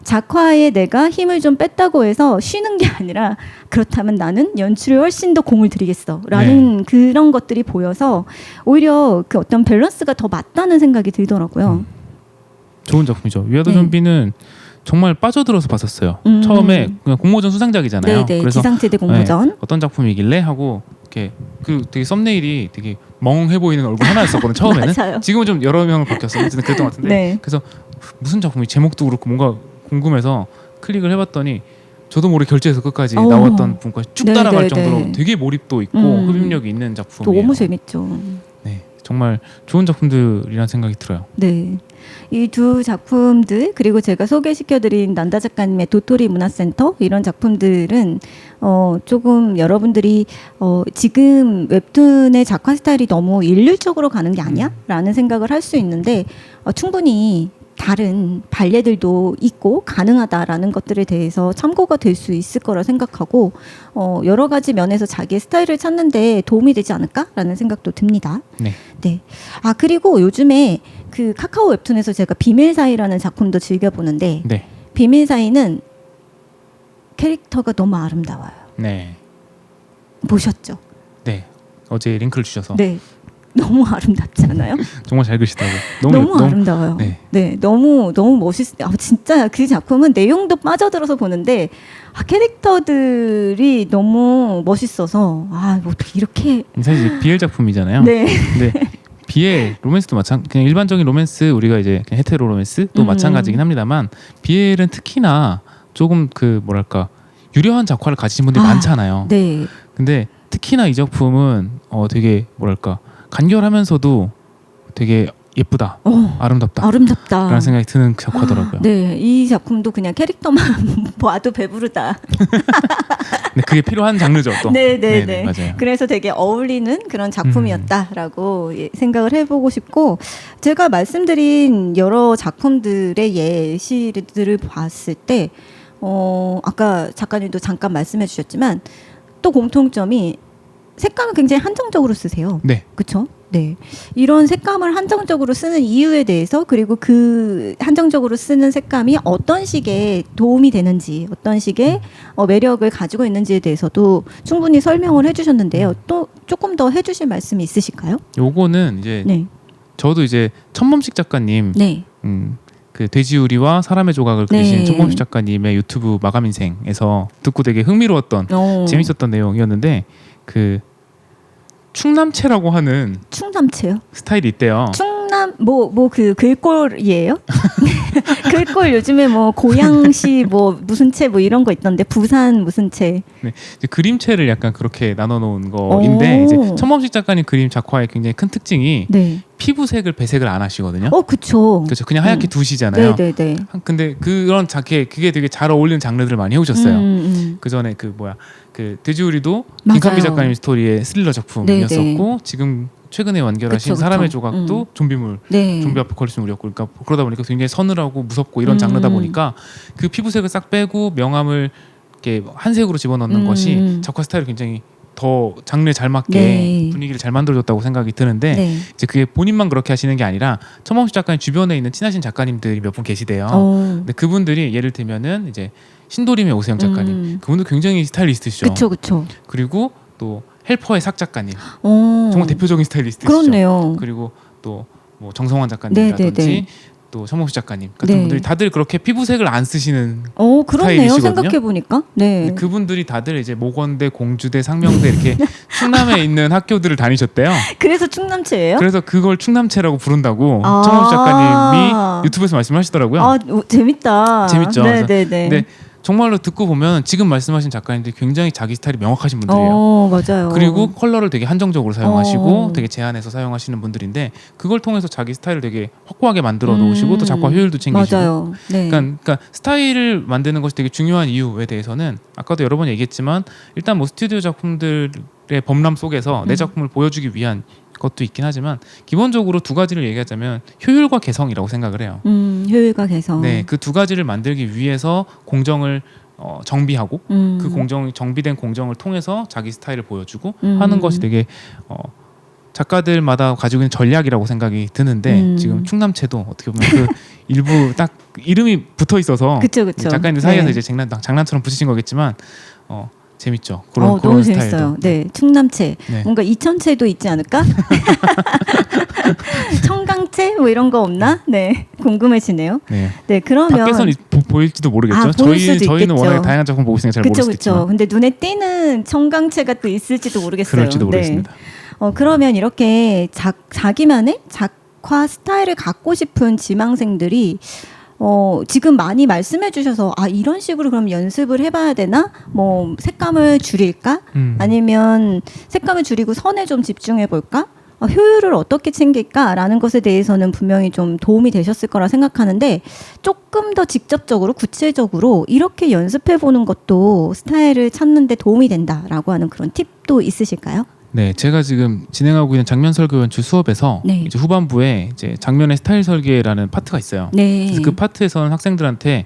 작화에 내가 힘을 좀 뺐다고 해서 쉬는 게 아니라 그렇다면 나는 연출에 훨씬 더 공을 들이겠어라는 그런 것들이 보여서 오히려 그 어떤 밸런스가 더 맞다는 생각이 들더라고요. 좋은 작품이죠. 위아더 네. 좀비는 정말 빠져들어서 봤었어요. 처음에 그냥 공모전 수상작이잖아요. 네네, 그래서 지상제대 공모전. 어떤 작품이길래 하고 이렇게 그 되게 썸네일이 되게 멍해 보이는 얼굴 하나였었거든요. 처음에는. 맞아요. 지금은 좀 여러 명을 바뀌었어요. 어쨌든 그랬던 것 같은데. 네. 그래서 무슨 작품이 제목도 그렇고 뭔가 궁금해서 클릭을 해봤더니 저도 모르게 결제해서 끝까지 나왔던 분까지 쭉 따라갈 정도로 되게 몰입도 있고 흡입력이 있는 작품이에요. 너무 재밌죠. 네, 정말 좋은 작품들이라는 생각이 들어요. 네. 이 두 작품들 그리고 제가 소개시켜드린 난다 작가님의 도토리 문화센터 이런 작품들은 조금 여러분들이 지금 웹툰의 작화 스타일이 너무 일률적으로 가는 게 아니야? 라는 생각을 할 수 있는데 충분히 다른 발레들도 있고 가능하다라는 것들에 대해서 참고가 될 수 있을 거라 생각하고 여러 가지 면에서 자기의 스타일을 찾는데 도움이 되지 않을까라는 생각도 듭니다. 네. 네. 아 그리고 요즘에 그 카카오 웹툰에서 제가 비밀 사이라는 작품도 즐겨 보는데 네. 비밀 사이는 캐릭터가 너무 아름다워요. 네. 보셨죠? 네. 어제 링크를 주셔서 네. 너무 아름답지 않아요? 정말 잘 그리시더라고요. 너무 아름다워요. 네. 네, 너무 멋있어요. 진짜 그 작품은 내용도 빠져들어서 보는데 캐릭터들이 너무 멋있어서 뭐 어떻게 이렇게 사실 BL 작품이잖아요. 네, 근데 BL 로맨스도 그냥 일반적인 로맨스 우리가 이제 그냥 헤테로 로맨스도 마찬가지긴 합니다만 BL은 특히나 조금 그 뭐랄까 유려한 작화를 가지신 분들이 많잖아요. 네, 근데 특히나 이 작품은 되게 뭐랄까 간결하면서도 되게 예쁘다, 어, 아름답다 아름답다. 라는 생각이 드는 작화더라고요. 네, 이 작품도 그냥 캐릭터만 봐도 배부르다. 근데 그게 필요한 장르죠 또. 네. 맞아요. 그래서 되게 어울리는 그런 작품이었다라고 생각을 해보고 싶고, 제가 말씀드린 여러 작품들의 예시들을 봤을 때, 아까 작가님도 잠깐 말씀해 주셨지만 또 공통점이 색감을 굉장히 한정적으로 쓰세요. 네. 그렇죠? 네. 이런 색감을 한정적으로 쓰는 이유에 대해서, 그리고 그 한정적으로 쓰는 색감이 어떤 식의 도움이 되는지, 어떤 식의 매력을 가지고 있는지에 대해서도 충분히 설명을 해주셨는데요. 또 조금 더 해주실 말씀이 있으실까요? 요거는 이제 네. 저도 이제 천범식 작가님, 네. 그 돼지우리와 사람의 조각을 그리신 네. 천범식 작가님의 유튜브 마감 인생에서 듣고 되게 흥미로웠던 재밌었던 내용이었는데, 그 충남체라고 하는 충남체요? 스타일이 있대요. 충남 그 글꼴이에요? 글꼴 요즘에 뭐 고양시 뭐 무슨 체 뭐 이런 거 있던데, 부산 무슨 체. 네, 이제 그림체를 약간 그렇게 나눠 놓은 거인데, 이제 천범식 작가님 그림 작화의 굉장히 큰 특징이 네. 피부색을 배색을 안 하시거든요. 그쵸. 그렇죠. 그냥 하얗게 두시잖아요. 네네네. 근데 그런 그게 되게 잘 어울리는 장르들을 많이 해오셨어요. 그 전에 그 돼지우리도 맞아요. 김칸비 작가님 스토리의 스릴러 작품이었었고, 네네. 지금 최근에 완결하신 그쵸. 사람의 조각도 좀비물, 네. 좀비 아포칼립스 물이었고, 그러니까 그러다 보니까 굉장히 서늘하고 무섭고 이런 음. 장르다 보니까 그 피부색을 싹 빼고 명암을 이렇게 한색으로 집어넣는 것이 작화 스타일을 굉장히 더 장르에 잘 맞게 네. 분위기를 잘 만들어줬다고 생각이 드는데, 네. 이제 그게 본인만 그렇게 하시는 게 아니라 천범식 작가님 주변에 있는 친하신 작가님들이 몇 분 계시대요. 근데 그분들이 예를 들면은 이제 신도림의 오세영 작가님, 그분도 굉장히 스타일리스트시죠. 그쵸. 그리고 또 헬퍼의 삭 작가님, 어. 정말 대표적인 스타일리스트시죠. 그렇네요. 그리고 또 뭐 정성환 작가님이라든지 네네네. 또 천범식 작가님 같은 네. 분들이 다들 그렇게 피부색을 안 쓰시는 그렇네요. 스타일이시거든요. 생각해 보니까. 네. 근데 그분들이 다들 이제 모건대, 공주대, 상명대 이렇게 충남에 있는 학교들을 다니셨대요. 그래서 충남체예요? 그래서 그걸 충남체라고 부른다고 아. 천범식 작가님이 유튜브에서 말씀하시더라고요. 재밌다. 재밌죠. 네네네. 근데 정말로 듣고 보면 지금 말씀하신 작가님들이 굉장히 자기 스타일이 명확하신 분들이에요. 맞아요. 그리고 컬러를 되게 한정적으로 사용하시고 어. 되게 제한해서 사용하시는 분들인데, 그걸 통해서 자기 스타일을 되게 확고하게 만들어 놓으시고 또 작화 효율도 챙기시고. 맞아요. 네. 그러니까 스타일을 만드는 것이 되게 중요한 이유에 대해서는 아까도 여러 번 얘기했지만, 일단 뭐 스튜디오 작품들의 범람 속에서 내 작품을 보여주기 위한 것도 있긴 하지만, 기본적으로 두 가지를 얘기하자면 효율과 개성이라고 생각을 해요. 효율과 개성. 네, 그 두 가지를 만들기 위해서 공정을 정비하고 그 정비된 공정을 통해서 자기 스타일을 보여주고 하는 것이 되게 작가들마다 가지고 있는 전략이라고 생각이 드는데, 지금 충남체도 어떻게 보면 그 일부 딱 이름이 붙어 있어서 그쵸. 작가님들 사이에서 네. 이제 장난처럼 붙이신 거겠지만 재밌죠. 그런 너무 스타일도. 재밌어요. 네, 충남체. 네. 뭔가 이천체도 있지 않을까? 청강체 뭐 이런 거 없나? 네, 궁금해지네요. 네. 네, 그러면 밖에서는 보일지도 모르겠죠. 보일 수도 저희는 있겠죠. 워낙에 다양한 작품 보고 있으니까 잘 모를 수도 있지만. 근데 눈에 띄는 청강체가 또 있을지도 모르겠어요. 그럴지도 모르겠습니다. 네. 그러면 이렇게 자기만의 작화 스타일을 갖고 싶은 지망생들이 지금 많이 말씀해 주셔서, 이런 식으로 그럼 연습을 해봐야 되나? 뭐 색감을 줄일까? 아니면 색감을 줄이고 선에 좀 집중해 볼까? 효율을 어떻게 챙길까라는 것에 대해서는 분명히 좀 도움이 되셨을 거라 생각하는데, 조금 더 직접적으로 구체적으로 이렇게 연습해 보는 것도 스타일을 찾는 데 도움이 된다라고 하는 그런 팁도 있으실까요? 네, 제가 지금 진행하고 있는 장면 설계 연출 수업에서 네. 이제 후반부에 이제 장면의 스타일 설계라는 파트가 있어요. 네. 그래서 그 파트에서는 학생들한테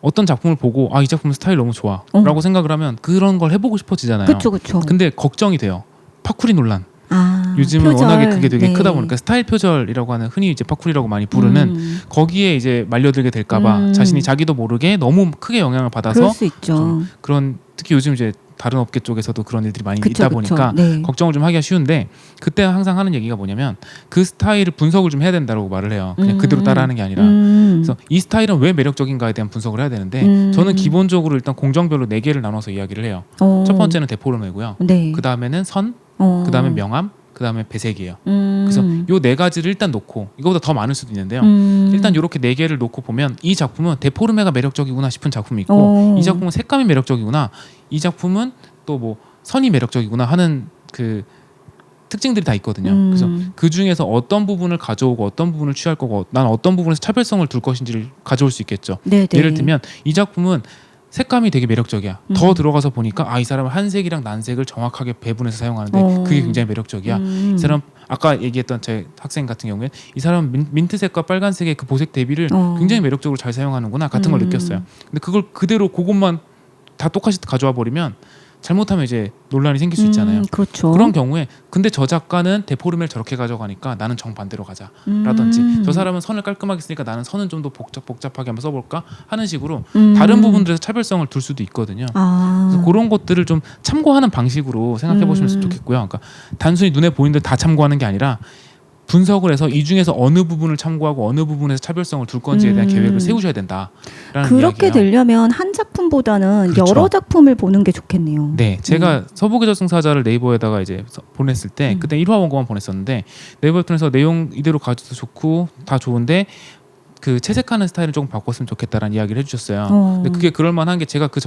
어떤 작품을 보고 이 작품 스타일 너무 좋아라고 생각을 하면 그런 걸 해보고 싶어지잖아요. 그렇죠. 근데 걱정이 돼요. 파쿠리 논란. 아, 요즘은 표절. 워낙에 그게 되게 네. 크다 보니까 스타일 표절이라고 하는, 흔히 이제 파쿠리라고 많이 부르는 거기에 이제 말려들게 될까봐 자기도 모르게 너무 크게 영향을 받아서 그럴 수 있죠. 좀 그런, 특히 요즘 이제 다른 업계 쪽에서도 그런 일들이 많이 있다 보니까 네. 걱정을 좀 하기가 쉬운데, 그때 항상 하는 얘기가 뭐냐면 그 스타일을 분석을 좀 해야 된다고 말을 해요. 그냥 그대로 따라하는 게 아니라. 그래서 이 스타일은 왜 매력적인가에 대한 분석을 해야 되는데, 저는 기본적으로 일단 공정별로 4개를 나눠서 이야기를 해요. 첫 번째는 데포르메고요. 네. 그 다음에는 선, 그 다음에 명암, 그 다음에 배색이에요. 그래서 요 4가지를 일단 놓고, 이거보다 더 많을 수도 있는데요. 일단 이렇게 4개를 놓고 보면 이 작품은 데포르메가 매력적이구나 싶은 작품이 있고, 이 작품은 색감이 매력적이구나, 이 작품은 또 뭐 선이 매력적이구나 하는 그 특징들이 다 있거든요. 그래서 그 중에서 어떤 부분을 가져오고 어떤 부분을 취할 거고 난 어떤 부분에서 차별성을 둘 것인지를 가져올 수 있겠죠. 네네. 예를 들면 이 작품은 색감이 되게 매력적이야. 더 들어가서 보니까 이 사람은 한색이랑 난색을 정확하게 배분해서 사용하는데 그게 굉장히 매력적이야. 이 사람 아까 얘기했던 제 학생 같은 경우에 이 사람은 민트색과 빨간색의 그 보색 대비를 굉장히 매력적으로 잘 사용하는구나 같은 걸 느꼈어요. 근데 그걸 그대로 그것만 다 똑같이 가져와 버리면 잘못하면 이제 논란이 생길 수 있잖아요. 그렇죠. 그런 경우에 근데 저 작가는 데포르메를 저렇게 가져가니까 나는 정반대로 가자 라든지 저 사람은 선을 깔끔하게 쓰니까 나는 선은 좀 더 복잡하게 한번 써볼까 하는 식으로 다른 부분들에서 차별성을 둘 수도 있거든요. 그래서 그런 것들을 좀 참고하는 방식으로 생각해 보시면 좋겠고요. 그러니까 단순히 눈에 보이는 데 다 참고하는 게 아니라 분석을 해서 이 중에서 어느 부분을 참고하고 어느 부분에서 차별성을 둘 건지에 대한 계획을 세우셔야 된다라는 그렇게 이야기예요. 되려면 한 작품보다는 그렇죠. 여러 작품을 보는 게 좋겠네요. 네, 제가 서부의 저승사자를 네이버에다가 이제 보냈을 때 그때 1화 원고만 보냈었는데 네이버에 통해서 내용 이대로 가져도 좋고 다 좋은데 그 채색하는 스타일을 조금 바꿨으면 좋겠다라는 이야기를 해주셨어요. 근데 그게 그럴 만한 게 제가 그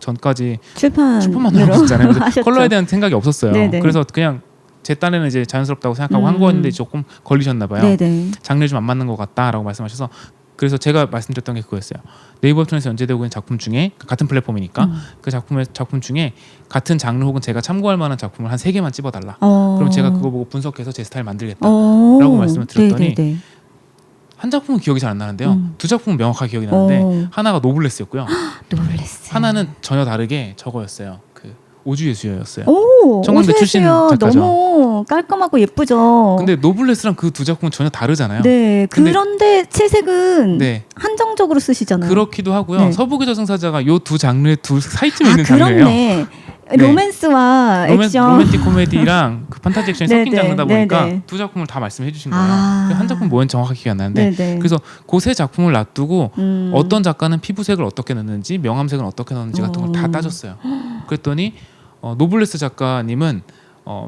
전까지 출판만 하고 있잖아요. 컬러에 대한 생각이 없었어요. 네네. 그래서 그냥 제 딴에는 이제 자연스럽다고 생각하고 한 거였는데 조금 걸리셨나 봐요. 네네. 장르 좀 안 맞는 것 같다라고 말씀하셔서 그래서 제가 말씀드렸던 게 그거였어요. 네이버 통해서 연재되고 있는 작품 중에 같은 플랫폼이니까 그 작품 중에 같은 장르 혹은 제가 참고할 만한 작품을 한 3개만 찝어달라. 그럼 제가 그거 보고 분석해서 제 스타일 만들겠다라고 말씀을 드렸더니 네네네. 한 작품은 기억이 잘 안 나는데요. 두 작품은 명확하게 기억이 나는데 하나가 노블레스였고요. 노블레스. 하나는 전혀 다르게 저거였어요. 그 오주의 수여였어요. 오, 청강대 출신 작가죠. 너무 깔끔하고 예쁘죠. 근데 노블레스랑 그 두 작품은 전혀 다르잖아요. 네, 근데- 그런데 채색은 네. 한정적으로 쓰시잖아요. 그렇기도 하고요. 네. 서부의 저승사자가 요 두 장르의 두 사이쯤에 있는 장르예요. 그렇네. 네. 로맨스와 액션. 로맨틱 코미디랑 그 판타지 액션이 섞인 네네, 장르다 보니까 네네. 두 작품을 다 말씀해 주신 거예요. 아. 한 작품 뭐였는지 정확하게 기억 안 나는데 네네. 그래서 그 세 작품을 놔두고 음. 어떤 작가는 피부색을 어떻게 넣는지 명암색은 어떻게 넣는지 같은 걸 다 따졌어요. 그랬더니 노블레스 작가님은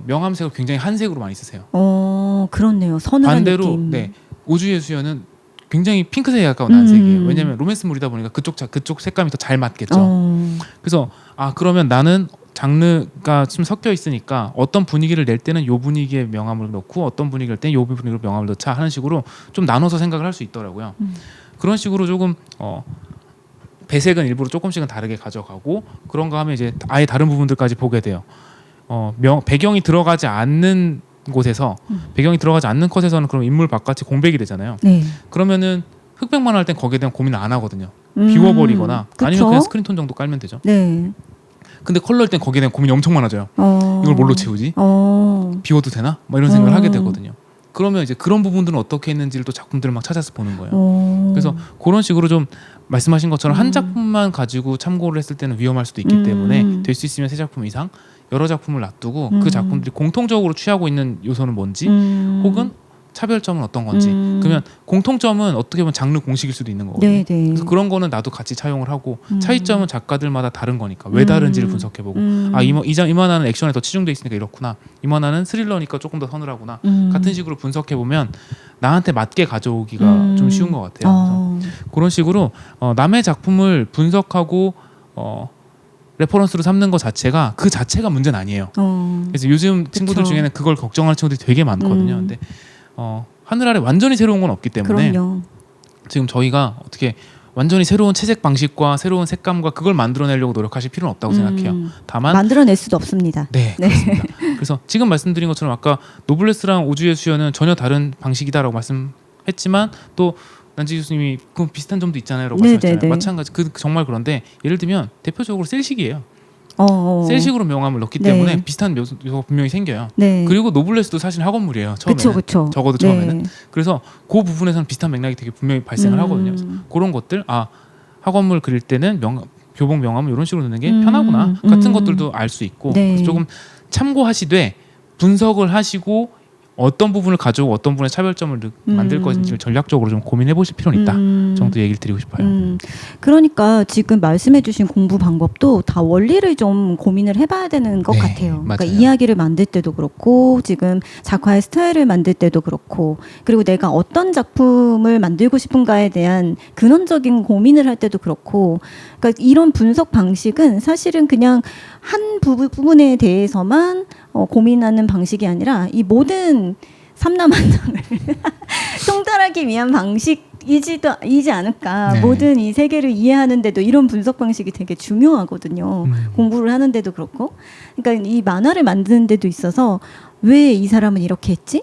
명암색을 굉장히 한색으로 많이 쓰세요. 그렇네요. 서늘한 반대로 느낌. 네, 오주의 수연은 굉장히 핑크색에 가까운 난색이에요. 왜냐하면 로맨스물이다 보니까 그쪽 색감이 더 잘 맞겠죠. 그래서 그러면 나는 장르가 좀 섞여 있으니까 어떤 분위기를 낼 때는 요 분위기에 명암을 넣고 어떤 분위기를 낼 때는 요 분위기로 명암을 넣자 하는 식으로 좀 나눠서 생각을 할 수 있더라고요. 그런 식으로 조금 배색은 일부러 조금씩은 다르게 가져가고 그런가 하면 이제 아예 다른 부분들까지 보게 돼요. 배경이 들어가지 않는 곳에서 배경이 들어가지 않는 컷에서는 그럼 인물 바깥이 공백이 되잖아요. 네. 그러면은 흑백만 할 땐 거기에 대한 고민을 안 하거든요. 비워버리거나 아니면 그냥 스크린톤 정도 깔면 되죠. 네. 근데 컬러일 땐 거기에 대한 고민이 엄청 많아져요. 이걸 뭘로 채우지? 비워도 되나? 막 이런 생각을 하게 되거든요. 그러면 이제 그런 부분들은 어떻게 했는지를 또 작품들을 막 찾아서 보는 거예요. 그래서 그런 식으로 좀 말씀하신 것처럼 한 작품만 가지고 참고를 했을 때는 위험할 수도 있기 때문에 될 수 있으면 3작품 이상 여러 작품을 놔두고 그 작품들이 공통적으로 취하고 있는 요소는 뭔지 혹은 차별점은 어떤 건지 그러면 공통점은 어떻게 보면 장르 공식일 수도 있는 거거든요. 네네. 그래서 그런 거는 나도 같이 차용을 하고 차이점은 작가들마다 다른 거니까 왜 다른지를 분석해보고 이만화는 액션에 더 치중돼 있으니까 이렇구나 이만화는 스릴러니까 조금 더 서늘하구나 같은 식으로 분석해보면 나한테 맞게 가져오기가 좀 쉬운 것 같아요. 그래서 그런 식으로 남의 작품을 분석하고 레퍼런스로 삼는 것 자체가 그 자체가 문제는 아니에요. 그래서 요즘 친구들 그쵸. 중에는 그걸 걱정하는 친구들이 되게 많거든요. 근데 하늘 아래 완전히 새로운 건 없기 때문에 그럼요. 지금 저희가 어떻게 완전히 새로운 채색 방식과 새로운 색감과 그걸 만들어내려고 노력하실 필요는 없다고 생각해요. 다만 만들어낼 수도 없습니다. 네, 그렇습니다. 그래서 지금 말씀드린 것처럼 아까 노블레스랑 오주의 수연은 전혀 다른 방식이다라고 말씀했지만 또 난지 교수님이 그 비슷한 점도 있잖아요라고 말씀하셨잖아요. 마찬가지 정말 그런데 예를 들면 대표적으로 셀식이에요. 셀식으로 명암을 넣기 네. 때문에 비슷한 요소가 분명히 생겨요. 네. 그리고 노블레스도 사실 학원물이에요. 처음에는. 그쵸. 적어도 처음에는. 그래서 그 부분에서는 비슷한 맥락이 되게 분명히 발생을 하거든요. 그래서 그런 것들 학원물 그릴 때는 교복 명암을 이런 식으로 넣는 게 편하구나 같은 것들도 알 수 있고 네. 그래서 조금 참고하시되 분석을 하시고 어떤 부분을 가져오고 어떤 부분의 차별점을 만들 것인지를 전략적으로 좀 고민해 보실 필요는 있다 정도 얘기를 드리고 싶어요. 그러니까 지금 말씀해주신 공부 방법도 다 원리를 좀 고민을 해봐야 되는 것 네, 같아요. 그러니까 맞아요. 이야기를 만들 때도 그렇고 지금 작화의 스타일을 만들 때도 그렇고 그리고 내가 어떤 작품을 만들고 싶은가에 대한 근원적인 고민을 할 때도 그렇고 그러니까 이런 분석 방식은 사실은 그냥 한 부분에 대해서만 고민하는 방식이 아니라 이 모든 삼라만상을 통달하기 위한 방식이지 않을까. 네. 모든 이 세계를 이해하는데도 이런 분석 방식이 되게 중요하거든요. 공부를 하는데도 그렇고. 그러니까 이 만화를 만드는 데도 있어서 왜 이 사람은 이렇게 했지?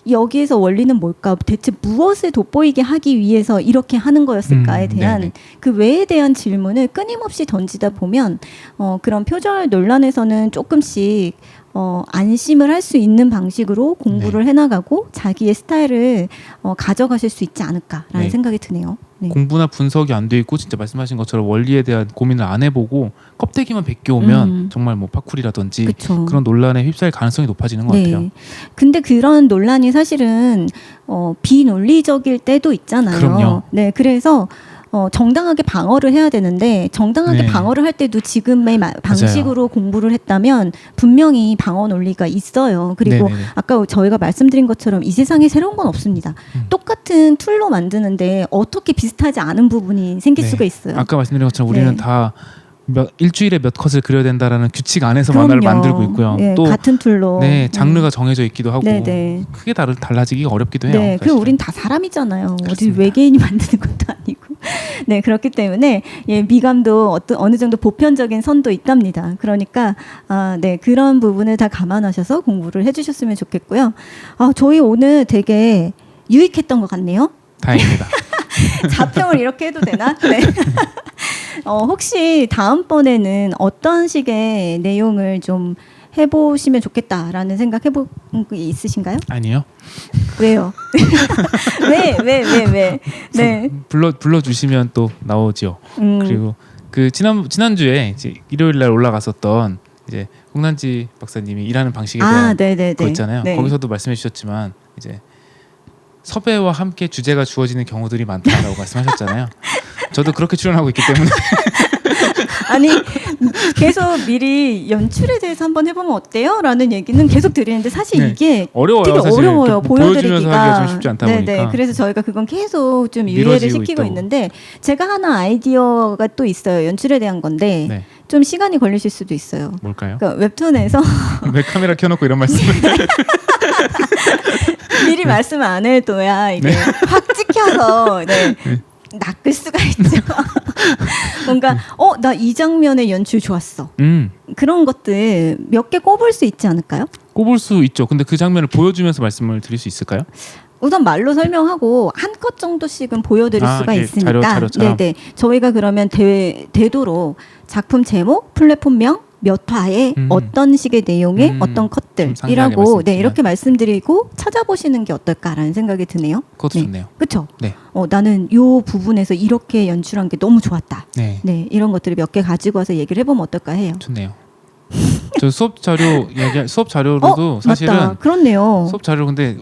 여기에서 원리는 뭘까? 대체 무엇을 돋보이게 하기 위해서 이렇게 하는 거였을까에 대한 네네. 그 왜에 대한 질문을 끊임없이 던지다 보면 그런 표절 논란에서는 조금씩 안심을 할 수 있는 방식으로 공부를 해나가고 자기의 스타일을 가져가실 수 있지 않을까라는 네. 생각이 드네요. 네. 공부나 분석이 안 돼 있고 진짜 말씀하신 것처럼 원리에 대한 고민을 안 해보고 껍데기만 벗겨오면 정말 뭐 파쿠리라든지 그쵸. 그런 논란에 휩싸일 가능성이 높아지는 것 같아요. 근데 그런 논란이 사실은 비논리적일 때도 있잖아요. 그럼요. 네, 그래서 정당하게 방어를 해야 되는데 정당하게 네. 방어를 할 때도 지금의 방식으로 공부를 했다면 분명히 방어 논리가 있어요. 그리고 네네네. 아까 저희가 말씀드린 것처럼 이 세상에 새로운 건 없습니다. 똑같은 툴로 만드는데 어떻게 비슷하지 않은 부분이 생길 네. 수가 있어요. 아까 말씀드린 것처럼 우리는 네. 다 일주일에 몇 컷을 그려야 된다라는 규칙 안에서 만화를 만들고 있고요. 네, 또 같은 툴로. 네, 장르가 정해져 있기도 하고 네네. 크게 달라지기가 어렵기도 해요. 네, 그리고 사실은. 우린 다 사람이잖아요. 어디 그렇습니다. 외계인이 만드는 것도 아니고. 네, 그렇기 때문에 미감도 어느 정도 보편적인 선도 있답니다. 그러니까 네, 그런 부분을 다 감안하셔서 공부를 해주셨으면 좋겠고요. 저희 오늘 되게 유익했던 것 같네요. 다행입니다. 자평을 이렇게 해도 되나? 네. 혹시 다음번에는 어떤 식의 내용을 좀 해보시면 좋겠다라는 생각 해본 게 있으신가요? 아니요. 왜요? 왜? 네. 불러주시면 또 나오죠. 그리고 그 지난주에 이제 일요일 날 올라갔었던 이제 홍난지 박사님이 일하는 방식에 대한 네네네. 거 있잖아요. 네. 거기서도 말씀해 주셨지만 이제 섭외와 함께 주제가 주어지는 경우들이 많다라고 말씀하셨잖아요. 저도 그렇게 출연하고 있기 때문에 아니 계속 미리 연출에 대해서 한번 해보면 어때요? 라는 얘기는 계속 드리는데 사실 네. 이게 어려워요. 되게 사실 어려워요. 보여주면서 하기가 보여드리기가. 좀 쉽지 않다 네네. 보니까. 그래서 저희가 그건 계속 좀 미뤄지고 유예를 시키고 있다고. 있는데 제가 하나 아이디어가 또 있어요. 연출에 대한 건데 네. 좀 시간이 걸리실 수도 있어요. 뭘까요? 그러니까 웹툰에서 왜 카메라 켜놓고 이런 말씀을 미리 말씀 안 해둬야 이게 확 찍혀서 낚을 수가 있죠. 뭔가 나 이 장면의 연출 좋았어. 그런 것들 몇 개 꼽을 수 있지 않을까요? 꼽을 수 있죠. 근데 그 장면을 보여주면서 말씀을 드릴 수 있을까요? 우선 말로 설명하고 한 컷 정도씩은 보여드릴 수가 이렇게 있으니까 자료처럼? 네네 저희가 그러면 되도록 작품 제목, 플랫폼명, 몇 화에 어떤 식의 내용의 어떤 좀 상세하게 컷들이라고 말씀드리면. 이렇게 말씀드리고 찾아보시는 게 어떨까라는 생각이 드네요. 그것도 좋네요. 그렇죠. 네. 나는 요 부분에서 이렇게 연출한 게 너무 좋았다. 네. 네, 이런 것들을 몇 개 가지고 와서 얘기를 해보면 어떨까 해요. 좋네요. 저 수업 자료로도 사실은 맞다. 그렇네요. 수업 자료 근데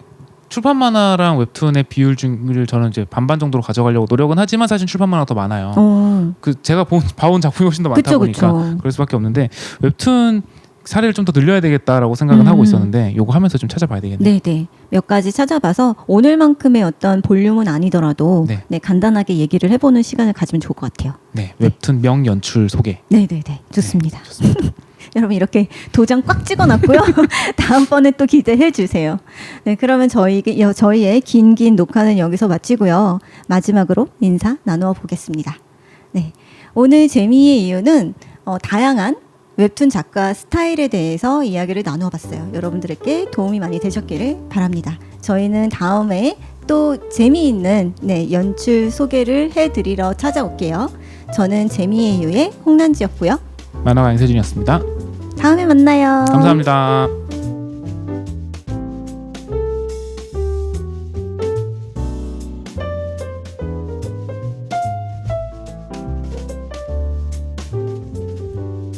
출판 만화랑 웹툰의 비율을 저는 이제 반반 정도로 가져가려고 노력은 하지만 사실 출판 만화가 더 많아요. 그 제가 봐온 작품이 훨씬 더 많다 그쵸, 보니까 그쵸. 그럴 수밖에 없는데 웹툰 사례를 좀 더 늘려야 되겠다라고 생각은 하고 있었는데 요거 하면서 좀 찾아봐야 되겠네요. 네네. 몇 가지 찾아봐서 오늘만큼의 어떤 볼륨은 아니더라도 네. 간단하게 얘기를 해보는 시간을 가지면 좋을 것 같아요. 네, 웹툰 명 연출 소개. 네네네. 좋습니다. 네, 좋습니다. 여러분 이렇게 도장 꽉 찍어놨고요. 다음번에 또 기대해 주세요. 네, 그러면 저희의 긴 녹화는 여기서 마치고요. 마지막으로 인사 나누어 보겠습니다. 네, 오늘 재미의 이유는 다양한 웹툰 작가 스타일에 대해서 이야기를 나누어 봤어요. 여러분들에게 도움이 많이 되셨기를 바랍니다. 저희는 다음에 또 재미있는 연출 소개를 해드리러 찾아올게요. 저는 재미의 이유의 홍난지였고요. 만화가 인세준이었습니다. 다음에 만나요. 감사합니다.